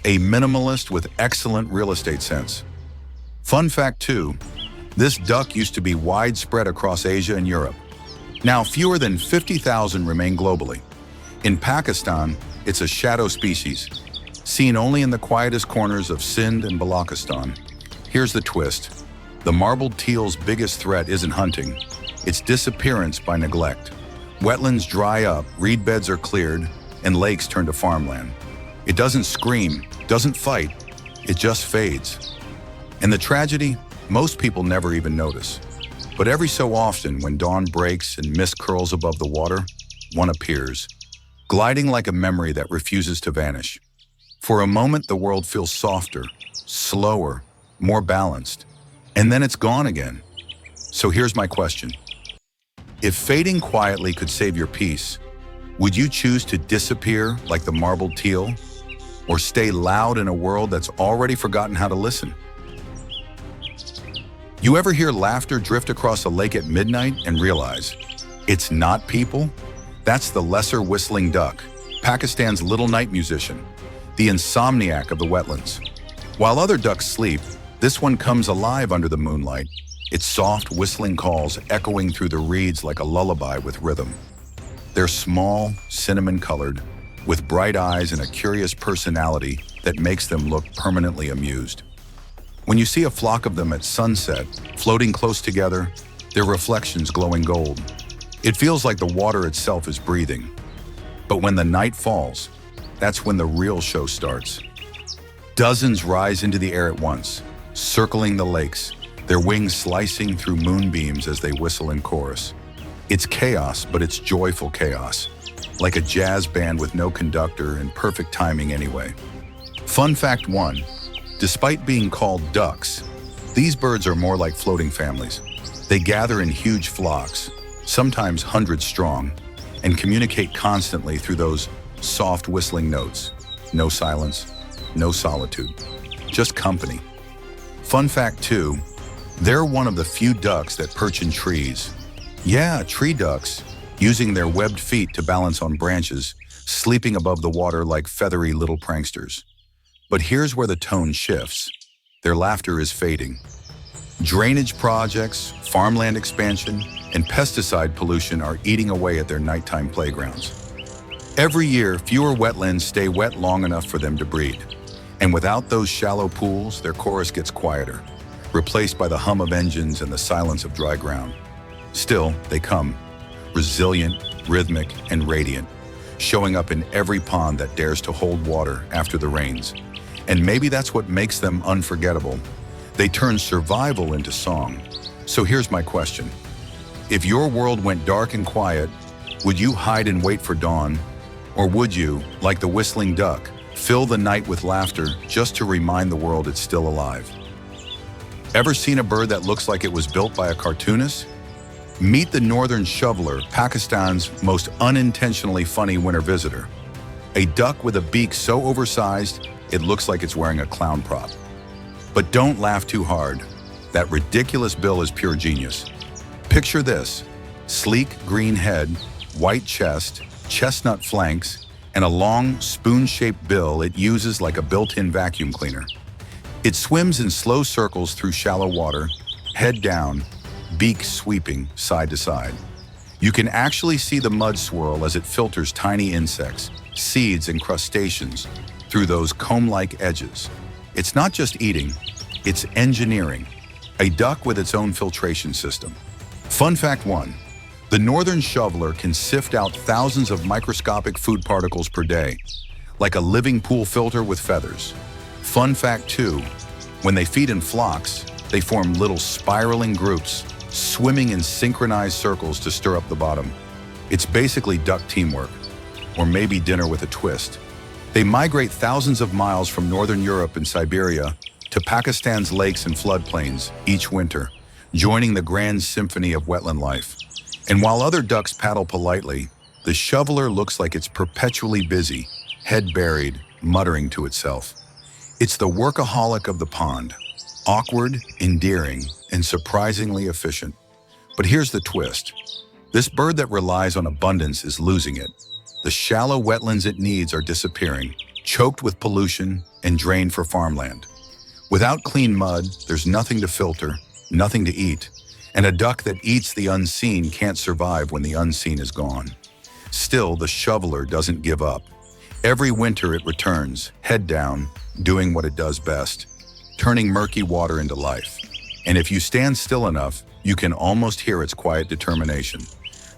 S1: A minimalist with excellent real estate sense. Fun fact 2, this duck used to be widespread across Asia and Europe. Now fewer than 50,000 remain globally. In Pakistan, it's a shadow species, seen only in the quietest corners of Sindh and Balochistan. Here's the twist. The marbled teal's biggest threat isn't hunting, it's disappearance by neglect. Wetlands dry up, reed beds are cleared, and lakes turn to farmland. It doesn't scream, doesn't fight, it just fades. And the tragedy, most people never even notice. But every so often, when dawn breaks and mist curls above the water, one appears, gliding like a memory that refuses to vanish. For a moment, the world feels softer, slower, more balanced, and then it's gone again. So here's my question. If fading quietly could save your peace, would you choose to disappear like the marbled teal, or stay loud in a world that's already forgotten how to listen? You ever hear laughter drift across a lake at midnight and realize it's not people? That's the lesser whistling duck, Pakistan's little night musician, the insomniac of the wetlands. While other ducks sleep, this one comes alive under the moonlight, its soft whistling calls echoing through the reeds like a lullaby with rhythm. They're small, cinnamon-colored, with bright eyes and a curious personality that makes them look permanently amused. When you see a flock of them at sunset, floating close together, their reflections glowing gold, it feels like the water itself is breathing. But when the night falls, that's when the real show starts. Dozens rise into the air at once, circling the lakes, their wings slicing through moonbeams as they whistle in chorus. It's chaos, but it's joyful chaos, like a jazz band with no conductor and perfect timing anyway. Fun fact 1, despite being called ducks, these birds are more like floating families. They gather in huge flocks, sometimes hundreds strong, and communicate constantly through those soft whistling notes. No silence, no solitude, just company. Fun fact 2, they're one of the few ducks that perch in trees. Yeah, tree ducks, using their webbed feet to balance on branches, sleeping above the water like feathery little pranksters. But here's where the tone shifts. Their laughter is fading. Drainage projects, farmland expansion, and pesticide pollution are eating away at their nighttime playgrounds. Every year, fewer wetlands stay wet long enough for them to breed. And without those shallow pools, their chorus gets quieter, replaced by the hum of engines and the silence of dry ground. Still, they come, resilient, rhythmic, and radiant, showing up in every pond that dares to hold water after the rains. And maybe that's what makes them unforgettable. They turn survival into song. So here's my question. If your world went dark and quiet, would you hide and wait for dawn? Or would you, like the whistling duck, fill the night with laughter just to remind the world it's still alive? Ever seen a bird that looks like it was built by a cartoonist? Meet the northern shoveler, Pakistan's most unintentionally funny winter visitor. A duck with a beak so oversized, it looks like it's wearing a clown prop. But don't laugh too hard. That ridiculous bill is pure genius. Picture this: sleek green head, white chest, chestnut flanks, and a long, spoon-shaped bill it uses like a built-in vacuum cleaner. It swims in slow circles through shallow water, head down, beak sweeping side to side. You can actually see the mud swirl as it filters tiny insects, seeds, and crustaceans through those comb-like edges. It's not just eating, it's engineering. A duck with its own filtration system. Fun fact 1, the northern shoveler can sift out thousands of microscopic food particles per day, like a living pool filter with feathers. Fun fact 2, when they feed in flocks, they form little spiraling groups, swimming in synchronized circles to stir up the bottom. It's basically duck teamwork, or maybe dinner with a twist. They migrate thousands of miles from northern Europe and Siberia to Pakistan's lakes and floodplains each winter, joining the grand symphony of wetland life. And while other ducks paddle politely, the shoveler looks like it's perpetually busy, head buried, muttering to itself. It's the workaholic of the pond, awkward, endearing, and surprisingly efficient. But here's the twist. This bird that relies on abundance is losing it. The shallow wetlands it needs are disappearing, choked with pollution and drained for farmland. Without clean mud, there's nothing to filter, nothing to eat, and a duck that eats the unseen can't survive when the unseen is gone. Still, the shoveler doesn't give up. Every winter it returns, head down, doing what it does best, turning murky water into life. And if you stand still enough, you can almost hear its quiet determination,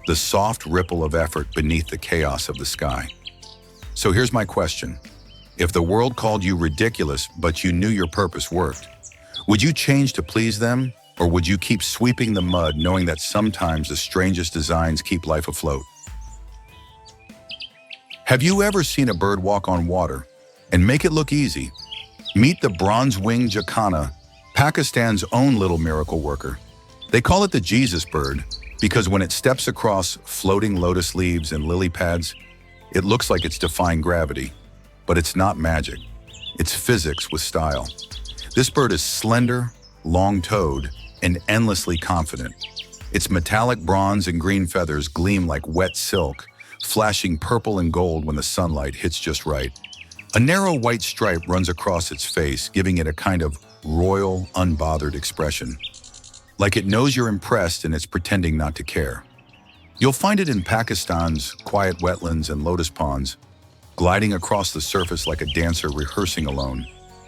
S1: the soft ripple of effort beneath the chaos of the sky. So here's my question. If the world called you ridiculous, but you knew your purpose worked, would you change to please them, or would you keep sweeping the mud knowing that sometimes the strangest designs keep life afloat? Have you ever seen a bird walk on water and make it look easy? Meet the bronze-winged jacana, Pakistan's own little miracle worker. They call it the Jesus bird because when it steps across floating lotus leaves and lily pads, it looks like it's defying gravity. But it's not magic. It's physics with style. This bird is slender, long-toed, and endlessly confident. Its metallic bronze and green feathers gleam like wet silk, flashing purple and gold when the sunlight hits just right. A narrow white stripe runs across its face, giving it a kind of royal, unbothered expression. Like it knows you're impressed and it's pretending not to care. You'll find it in Pakistan's quiet wetlands and lotus ponds, gliding across the surface like a dancer rehearsing alone.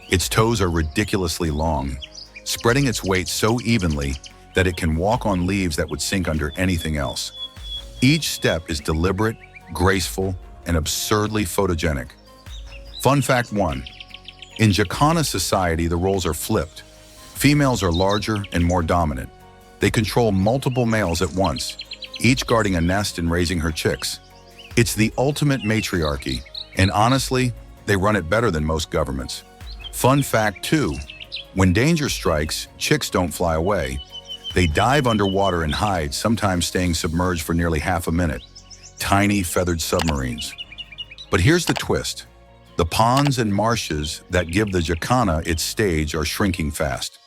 S1: Its toes are ridiculously long, spreading its weight so evenly that it can walk on leaves that would sink under anything else. Each step is deliberate, graceful, and absurdly photogenic. Fun fact 1. In jacana society, the roles are flipped. Females are larger and more dominant. They control multiple males at once, each guarding a nest and raising her chicks. It's the ultimate matriarchy, and honestly, they run it better than most governments. Fun fact 2. When danger strikes, chicks don't fly away. They dive underwater and hide, sometimes staying submerged for nearly half a minute. Tiny, feathered submarines. But here's the twist. The ponds and marshes that give the jacana its stage are shrinking fast.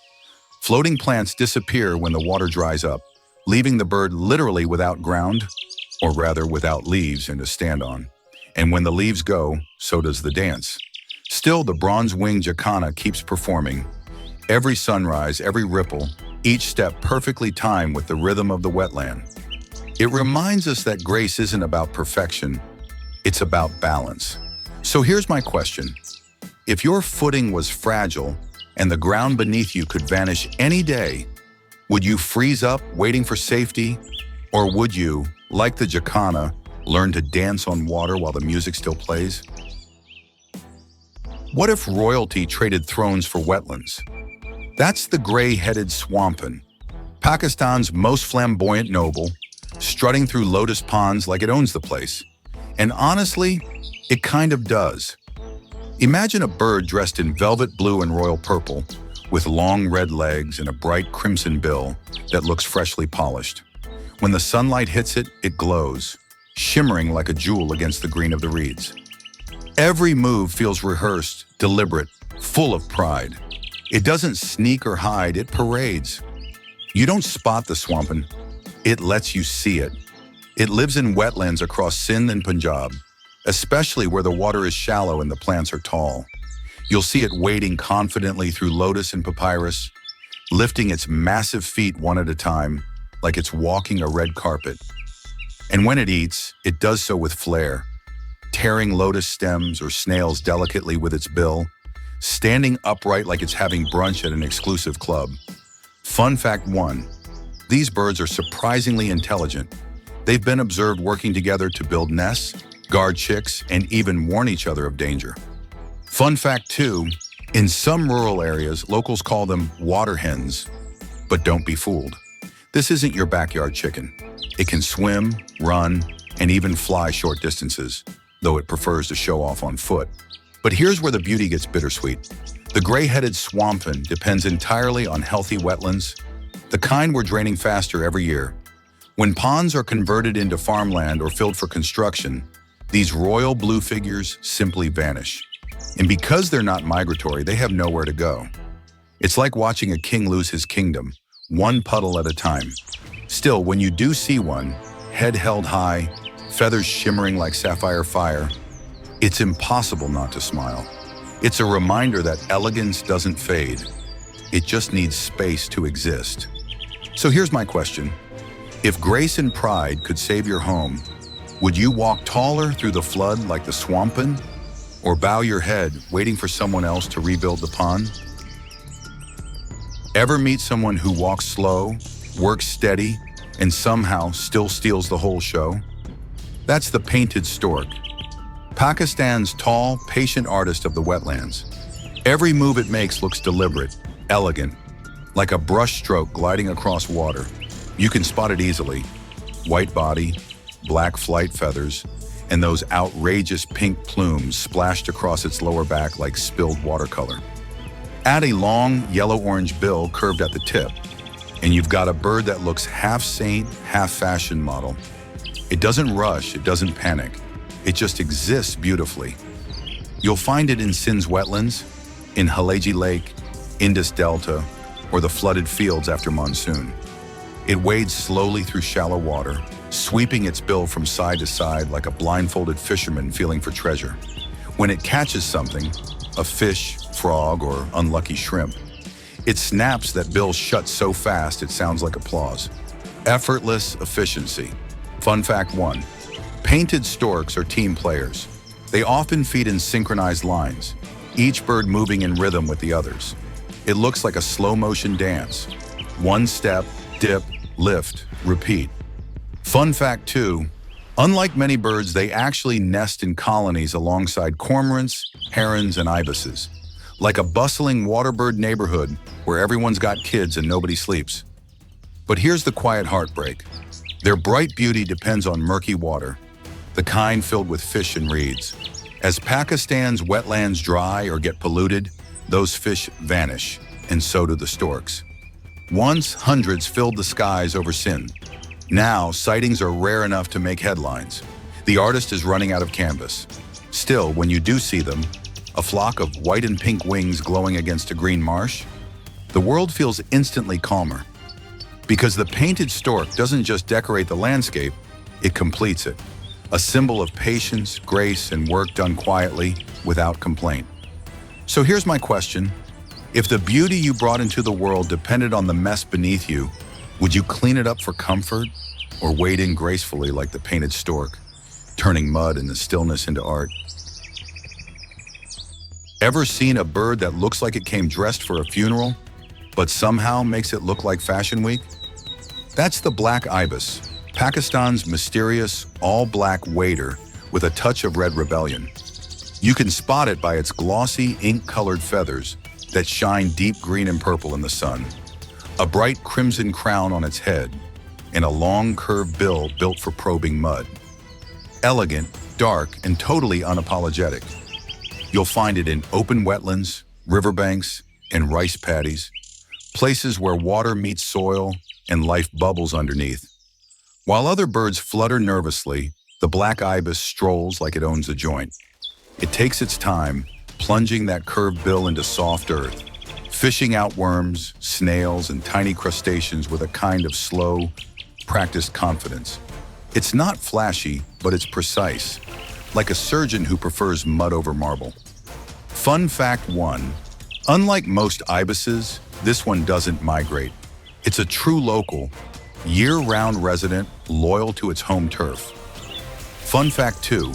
S1: Floating plants disappear when the water dries up, leaving the bird literally without ground, or rather without leaves and to stand on. And when the leaves go, so does the dance. Still, the bronze-winged jacana keeps performing. Every sunrise, every ripple, each step perfectly timed with the rhythm of the wetland. It reminds us that grace isn't about perfection, it's about balance. So here's my question. If your footing was fragile and the ground beneath you could vanish any day, would you freeze up waiting for safety? Or would you, like the jacana, learn to dance on water while the music still plays? What if royalty traded thrones for wetlands? That's the gray-headed swampan, Pakistan's most flamboyant noble, strutting through lotus ponds like it owns the place. And honestly, it kind of does. Imagine a bird dressed in velvet blue and royal purple, with long red legs and a bright crimson bill that looks freshly polished. When the sunlight hits it, it glows, shimmering like a jewel against the green of the reeds. Every move feels rehearsed, deliberate, full of pride. It doesn't sneak or hide, it parades. You don't spot the swampan, it lets you see it. It lives in wetlands across Sindh and Punjab, especially where the water is shallow and the plants are tall. You'll see it wading confidently through lotus and papyrus, lifting its massive feet one at a time, like it's walking a red carpet. And when it eats, it does so with flair, tearing lotus stems or snails delicately with its bill, standing upright like it's having brunch at an exclusive club. Fun fact 1, these birds are surprisingly intelligent. They've been observed working together to build nests, guard chicks, and even warn each other of danger. Fun fact 2, in some rural areas, locals call them water hens. But don't be fooled. This isn't your backyard chicken. It can swim, run, and even fly short distances, though it prefers to show off on foot. But here's where the beauty gets bittersweet. The gray-headed swampan depends entirely on healthy wetlands, the kind we're draining faster every year. When ponds are converted into farmland or filled for construction, these royal blue figures simply vanish. And because they're not migratory, they have nowhere to go. It's like watching a king lose his kingdom, one puddle at a time. Still, when you do see one, head held high, feathers shimmering like sapphire fire, it's impossible not to smile. It's a reminder that elegance doesn't fade. It just needs space to exist. So here's my question. If grace and pride could save your home, would you walk taller through the flood like the swampan? Or bow your head, waiting for someone else to rebuild the pond? Ever meet someone who walks slow, works steady, and somehow still steals the whole show? That's the painted stork. Pakistan's tall, patient artist of the wetlands. Every move it makes looks deliberate, elegant, like a brushstroke gliding across water. You can spot it easily. White body, black flight feathers, and those outrageous pink plumes splashed across its lower back like spilled watercolor. Add a long, yellow-orange bill curved at the tip, and you've got a bird that looks half saint, half fashion model. It doesn't rush, it doesn't panic. It just exists beautifully. You'll find it in Sindh's wetlands, in Halaji Lake, Indus Delta, or the flooded fields after monsoon. It wades slowly through shallow water, sweeping its bill from side to side like a blindfolded fisherman feeling for treasure. When it catches something, a fish, frog, or unlucky shrimp, it snaps that bill shut so fast it sounds like applause. Effortless efficiency. Fun fact 1. Painted storks are team players. They often feed in synchronized lines, each bird moving in rhythm with the others. It looks like a slow-motion dance. One step, dip, lift, repeat. Fun fact 2. Unlike many birds, they actually nest in colonies alongside cormorants, herons, and ibises. Like a bustling waterbird neighborhood where everyone's got kids and nobody sleeps. But here's the quiet heartbreak. Their bright beauty depends on murky water, the kind filled with fish and reeds. As Pakistan's wetlands dry or get polluted, those fish vanish, and so do the storks. Once, hundreds filled the skies over Sindh. Now, sightings are rare enough to make headlines. The artist is running out of canvas. Still, when you do see them, a flock of white and pink wings glowing against a green marsh, the world feels instantly calmer. Because the painted stork doesn't just decorate the landscape, it completes it. A symbol of patience, grace, and work done quietly, without complaint. So here's my question. If the beauty you brought into the world depended on the mess beneath you, would you clean it up for comfort or wade in gracefully like the painted stork, turning mud and the stillness into art? Ever seen a bird that looks like it came dressed for a funeral, but somehow makes it look like Fashion Week? That's the black ibis, Pakistan's mysterious, all-black wader with a touch of red rebellion. You can spot it by its glossy, ink-colored feathers that shine deep green and purple in the sun, a bright crimson crown on its head, and a long, curved bill built for probing mud. Elegant, dark, and totally unapologetic. You'll find it in open wetlands, riverbanks, and rice paddies, places where water meets soil and life bubbles underneath. While other birds flutter nervously, the black ibis strolls like it owns the joint. It takes its time, plunging that curved bill into soft earth, fishing out worms, snails, and tiny crustaceans with a kind of slow, practiced confidence. It's not flashy, but it's precise, like a surgeon who prefers mud over marble. Fun fact 1. Unlike most ibises, this one doesn't migrate. It's a true local, year-round resident loyal to its home turf. Fun fact 2.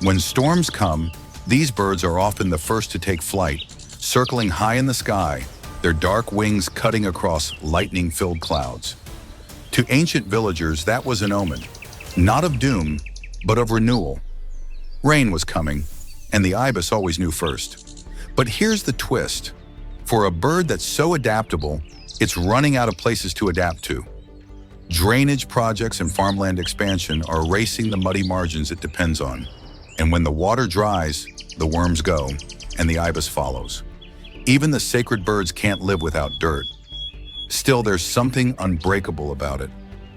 S1: When storms come, these birds are often the first to take flight, circling high in the sky, their dark wings cutting across lightning-filled clouds. To ancient villagers, that was an omen, not of doom, but of renewal. Rain was coming, and the ibis always knew first. But here's the twist. For a bird that's so adaptable, it's running out of places to adapt to. Drainage projects and farmland expansion are erasing the muddy margins it depends on. And when the water dries, the worms go, and the ibis follows. Even the sacred birds can't live without dirt. Still, there's something unbreakable about it.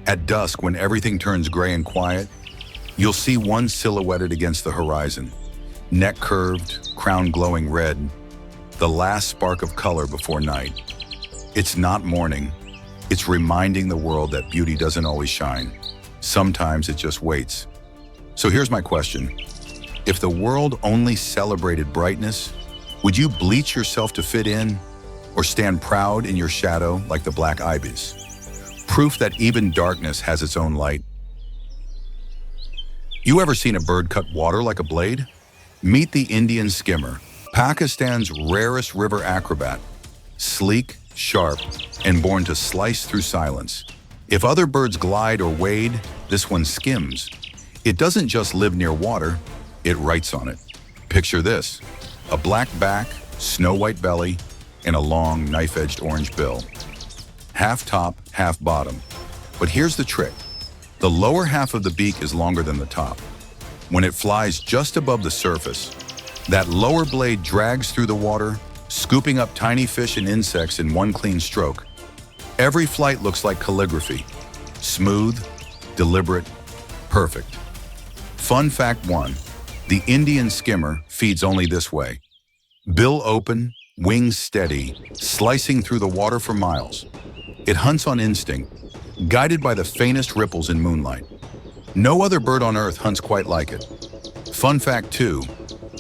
S1: At dusk, when everything turns gray and quiet, you'll see one silhouetted against the horizon, neck curved, crown glowing red, the last spark of color before night. It's not morning. It's reminding the world that beauty doesn't always shine. Sometimes it just waits. So here's my question. If the world only celebrated brightness, would you bleach yourself to fit in or stand proud in your shadow like the black ibis? Proof that even darkness has its own light. You ever seen a bird cut water like a blade? Meet the Indian skimmer, Pakistan's rarest river acrobat. Sleek, sharp, and born to slice through silence. If other birds glide or wade, this one skims. It doesn't just live near water, It writes on it. Picture this: a black back, snow-white belly, and a long, knife-edged orange bill. Half top, half bottom. But here's the trick. The lower half of the beak is longer than the top. When it flies just above the surface, that lower blade drags through the water, scooping up tiny fish and insects in one clean stroke. Every flight looks like calligraphy. Smooth, deliberate, perfect. Fun fact 1. The Indian skimmer feeds only this way. Bill open, wings steady, slicing through the water for miles. It hunts on instinct, guided by the faintest ripples in moonlight. No other bird on Earth hunts quite like it. Fun fact 2.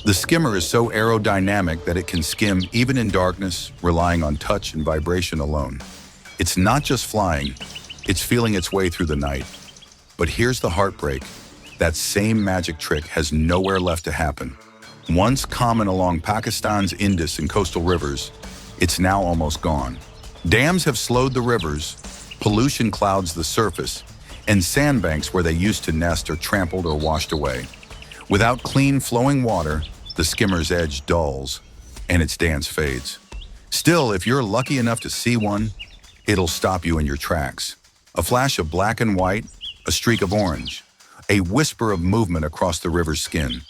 S1: The skimmer is so aerodynamic that it can skim even in darkness, relying on touch and vibration alone. It's not just flying, it's feeling its way through the night. But here's the heartbreak. That same magic trick has nowhere left to happen. Once common along Pakistan's Indus and coastal rivers, it's now almost gone. Dams have slowed the rivers, pollution clouds the surface, and sandbanks where they used to nest are trampled or washed away. Without clean, flowing water, the skimmer's edge dulls, and its dance fades. Still, if you're lucky enough to see one, it'll stop you in your tracks. A flash of black and white, a streak of orange, a whisper of movement across the river's skin.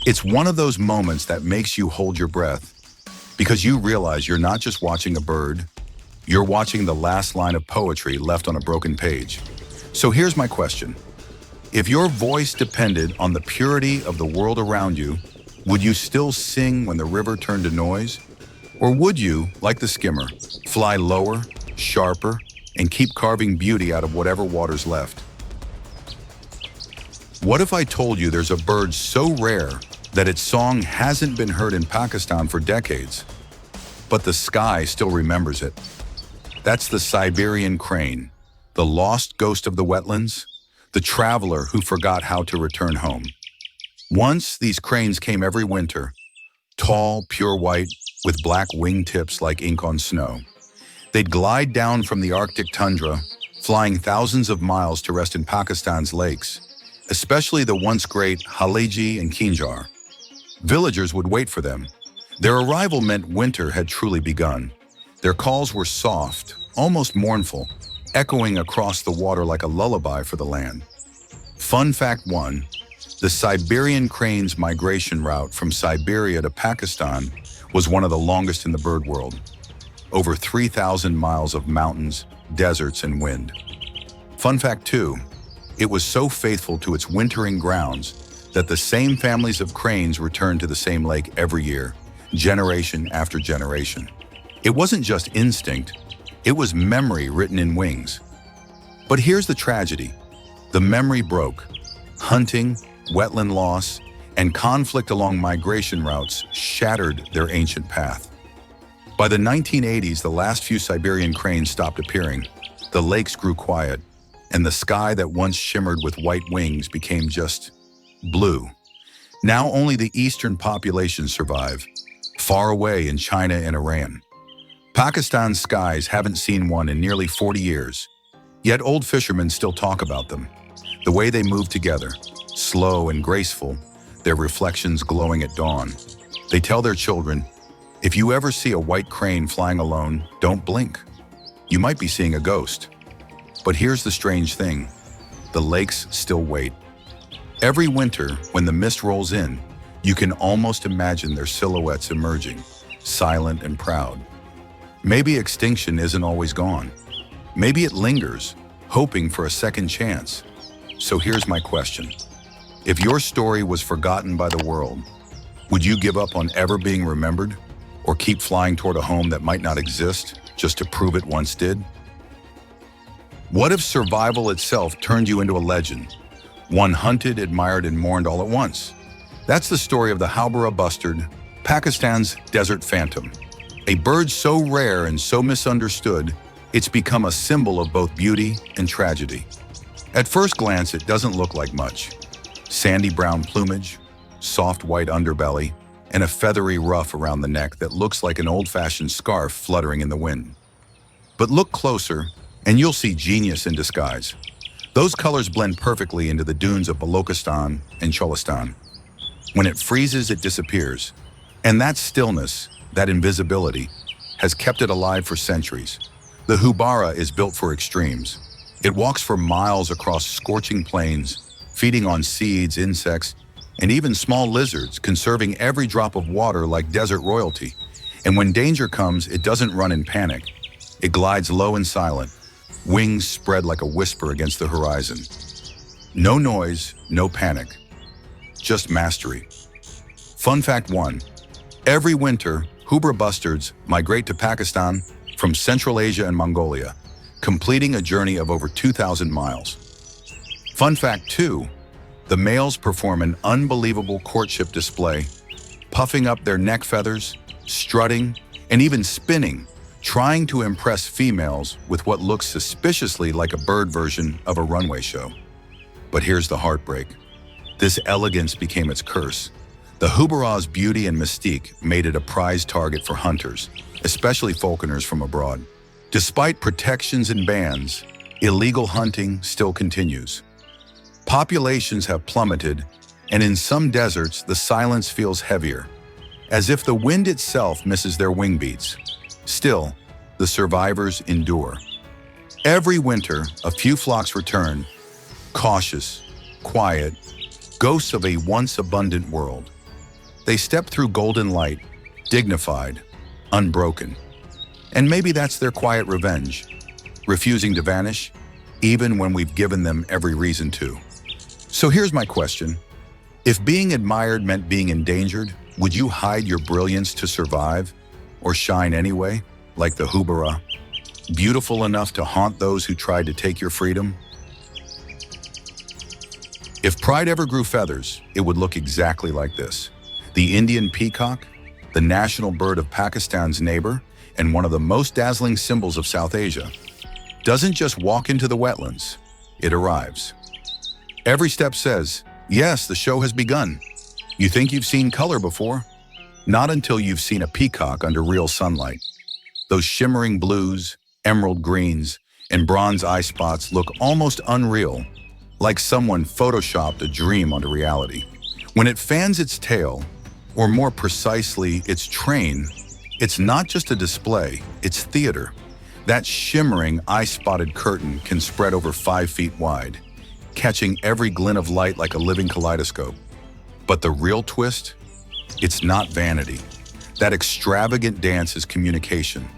S1: It's one of those moments that makes you hold your breath, because you realize you're not just watching a bird, you're watching the last line of poetry left on a broken page. So here's my question. If your voice depended on the purity of the world around you, would you still sing when the river turned to noise? Or would you, like the skimmer, fly lower, sharper, and keep carving beauty out of whatever water's left? What if I told you there's a bird so rare that its song hasn't been heard in Pakistan for decades, but the sky still remembers it? That's the Siberian crane, the lost ghost of the wetlands, the traveler who forgot how to return home. Once, these cranes came every winter, tall, pure white, with black wingtips like ink on snow. They'd glide down from the Arctic tundra, flying thousands of miles to rest in Pakistan's lakes, especially the once great Haliji and Kinjar. Villagers would wait for them. Their arrival meant winter had truly begun. Their calls were soft, almost mournful, echoing across the water like a lullaby for the land. Fun fact 1, the Siberian crane's migration route from Siberia to Pakistan was one of the longest in the bird world. Over 3,000 miles of mountains, deserts, and wind. Fun fact 2, it was so faithful to its wintering grounds that the same families of cranes returned to the same lake every year, generation after generation. It wasn't just instinct, it was memory written in wings. But here's the tragedy. The memory broke. Hunting, wetland loss, and conflict along migration routes shattered their ancient path. By the 1980s, the last few Siberian cranes stopped appearing. The lakes grew quiet, and the sky that once shimmered with white wings became just blue. Now only the eastern populations survive, far away in China and Iran. Pakistan's skies haven't seen one in nearly 40 years, yet old fishermen still talk about them. The way they move together, slow and graceful, their reflections glowing at dawn. They tell their children, if you ever see a white crane flying alone, don't blink. You might be seeing a ghost. But here's the strange thing. The lakes still wait. Every winter, when the mist rolls in, you can almost imagine their silhouettes emerging, silent and proud. Maybe extinction isn't always gone. Maybe it lingers, hoping for a second chance. So here's my question. If your story was forgotten by the world, would you give up on ever being remembered? Or keep flying toward a home that might not exist just to prove it once did? What if survival itself turned you into a legend? One hunted, admired, and mourned all at once. That's the story of the Haubara bustard, Pakistan's desert phantom. A bird so rare and so misunderstood, it's become a symbol of both beauty and tragedy. At first glance, it doesn't look like much. Sandy brown plumage, soft white underbelly, and a feathery ruff around the neck that looks like an old-fashioned scarf fluttering in the wind. But look closer, and you'll see genius in disguise. Those colors blend perfectly into the dunes of Balochistan and Cholistan. When it freezes, it disappears. And that stillness, that invisibility, has kept it alive for centuries. The houbara is built for extremes. It walks for miles across scorching plains, feeding on seeds, insects, and even small lizards, conserving every drop of water like desert royalty. And when danger comes, it doesn't run in panic. It glides low and silent, wings spread like a whisper against the horizon. No noise, no panic, just mastery. Fun fact 1. Every winter, houbara bustards migrate to Pakistan from Central Asia and Mongolia, completing a journey of over 2,000 miles. Fun fact 2. The males perform an unbelievable courtship display, puffing up their neck feathers, strutting, and even spinning, trying to impress females with what looks suspiciously like a bird version of a runway show. But here's the heartbreak. This elegance became its curse. The houbara's beauty and mystique made it a prized target for hunters, especially falconers from abroad. Despite protections and bans, illegal hunting still continues. Populations have plummeted, and in some deserts, the silence feels heavier, as if the wind itself misses their wing beats. Still, the survivors endure. Every winter, a few flocks return, cautious, quiet, ghosts of a once abundant world. They step through golden light, dignified, unbroken. And maybe that's their quiet revenge, refusing to vanish, even when we've given them every reason to. So here's my question. If being admired meant being endangered, would you hide your brilliance to survive, or shine anyway, like the houbara, beautiful enough to haunt those who tried to take your freedom? If pride ever grew feathers, it would look exactly like this. The Indian peacock, the national bird of Pakistan's neighbor, and one of the most dazzling symbols of South Asia, doesn't just walk into the wetlands, it arrives. Every step says, yes, the show has begun. You think you've seen color before? Not until you've seen a peacock under real sunlight. Those shimmering blues, emerald greens, and bronze eye spots look almost unreal, like someone photoshopped a dream onto reality. When it fans its tail, or more precisely, its train, it's not just a display, it's theater. That shimmering, eye-spotted curtain can spread over 5 feet wide, catching every glint of light like a living kaleidoscope. But the real twist? It's not vanity. That extravagant dance is communication.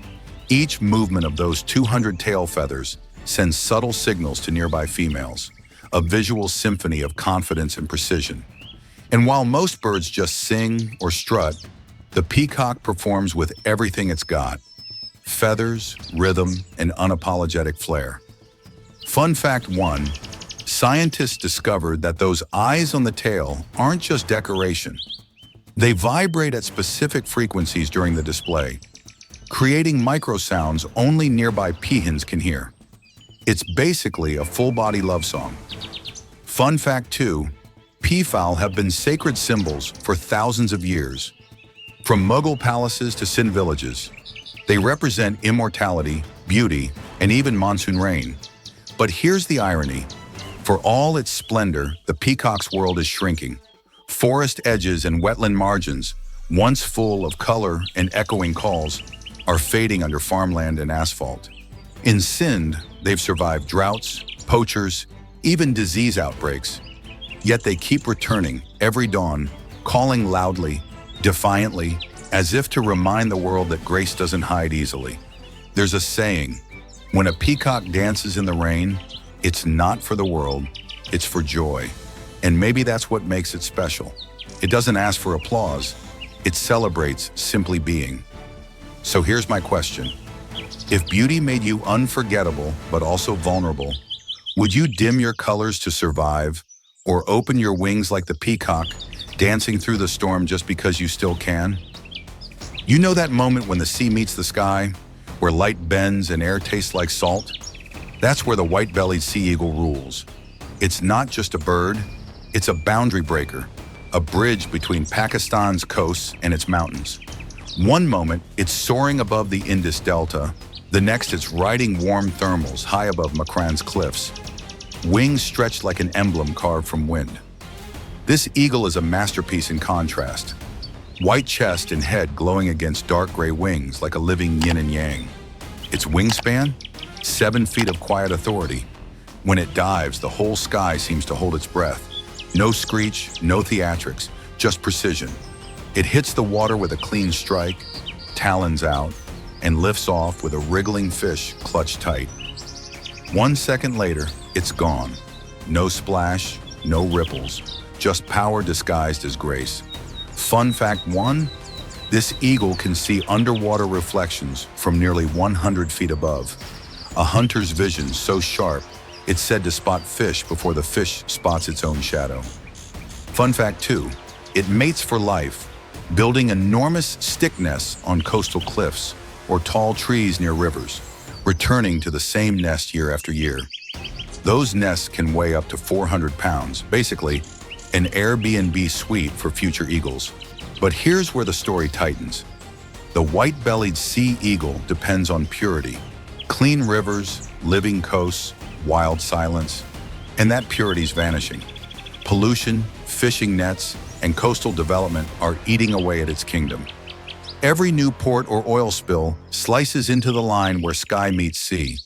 S1: Each movement of those 200 tail feathers sends subtle signals to nearby females, a visual symphony of confidence and precision. And while most birds just sing or strut, the peacock performs with everything it's got: feathers, rhythm, and unapologetic flair. Fun fact 1, scientists discovered that those eyes on the tail aren't just decoration. They vibrate at specific frequencies during the display, creating microsounds only nearby peahens can hear. It's basically a full-body love song. Fun fact 2, peafowl have been sacred symbols for thousands of years. From Mughal palaces to Sindh villages, they represent immortality, beauty, and even monsoon rain. But here's the irony. For all its splendor, the peacock's world is shrinking. Forest edges and wetland margins, once full of color and echoing calls, are fading under farmland and asphalt. In Sindh, they've survived droughts, poachers, even disease outbreaks. Yet they keep returning every dawn, calling loudly, defiantly, as if to remind the world that grace doesn't hide easily. There's a saying, when a peacock dances in the rain, it's not for the world, it's for joy. And maybe that's what makes it special. It doesn't ask for applause, it celebrates simply being. So here's my question. If beauty made you unforgettable but also vulnerable, would you dim your colors to survive, or open your wings like the peacock, dancing through the storm just because you still can? You know that moment when the sea meets the sky, where light bends and air tastes like salt? That's where the white-bellied sea eagle rules. It's not just a bird, it's a boundary breaker, a bridge between Pakistan's coasts and its mountains. One moment, it's soaring above the Indus Delta. The next, it's riding warm thermals high above Makran's cliffs, wings stretched like an emblem carved from wind. This eagle is a masterpiece in contrast. White chest and head glowing against dark gray wings like a living yin and yang. Its wingspan? 7 feet of quiet authority. When it dives, the whole sky seems to hold its breath. No screech, no theatrics, just precision. It hits the water with a clean strike, talons out, and lifts off with a wriggling fish clutched tight. 1 second later, it's gone. No splash, no ripples, just power disguised as grace. Fun fact 1, this eagle can see underwater reflections from nearly 100 feet above. A hunter's vision so sharp, it's said to spot fish before the fish spots its own shadow. Fun fact 2, it mates for life, building enormous stick nests on coastal cliffs or tall trees near rivers, returning to the same nest year after year. Those nests can weigh up to 400 pounds, basically an Airbnb suite for future eagles. But here's where the story tightens. The white-bellied sea eagle depends on purity. Clean rivers, living coasts, wild silence, and that purity's vanishing. Pollution, fishing nets, and coastal development are eating away at its kingdom. Every new port or oil spill slices into the line where sky meets sea.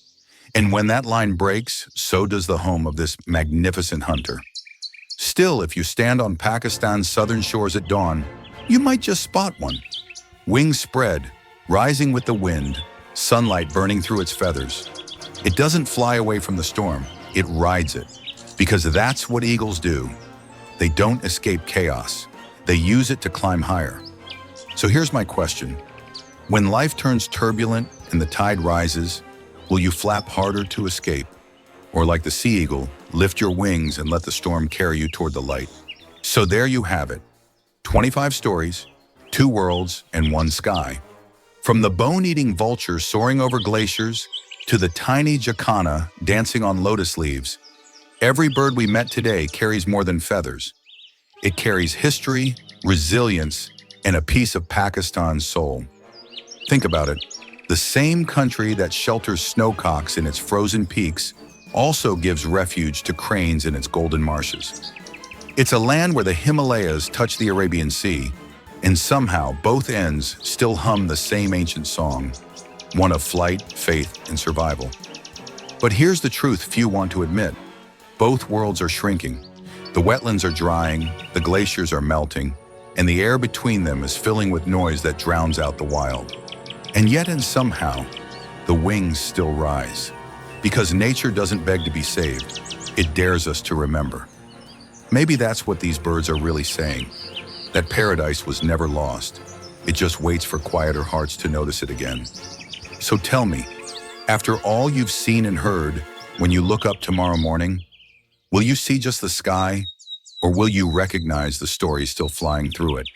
S1: And when that line breaks, so does the home of this magnificent hunter. Still, if you stand on Pakistan's southern shores at dawn, you might just spot one. Wings spread, rising with the wind, sunlight burning through its feathers. It doesn't fly away from the storm, it rides it. Because that's what eagles do. They don't escape chaos. They use it to climb higher. So here's my question. When life turns turbulent and the tide rises, will you flap harder to escape? Or like the sea eagle, lift your wings and let the storm carry you toward the light? So there you have it. 25 stories, 2 worlds, and 1 sky. From the bone-eating vulture soaring over glaciers to the tiny jacana dancing on lotus leaves, every bird we met today carries more than feathers. It carries history, resilience, and a piece of Pakistan's soul. Think about it. The same country that shelters snowcocks in its frozen peaks also gives refuge to cranes in its golden marshes. It's a land where the Himalayas touch the Arabian Sea, and somehow both ends still hum the same ancient song, one of flight, faith, and survival. But here's the truth few want to admit. Both worlds are shrinking. The wetlands are drying, the glaciers are melting, and the air between them is filling with noise that drowns out the wild. And yet, and somehow, the wings still rise. Because nature doesn't beg to be saved, it dares us to remember. Maybe that's what these birds are really saying, that paradise was never lost. It just waits for quieter hearts to notice it again. So tell me, after all you've seen and heard, when you look up tomorrow morning, will you see just the sky, or will you recognize the story still flying through it?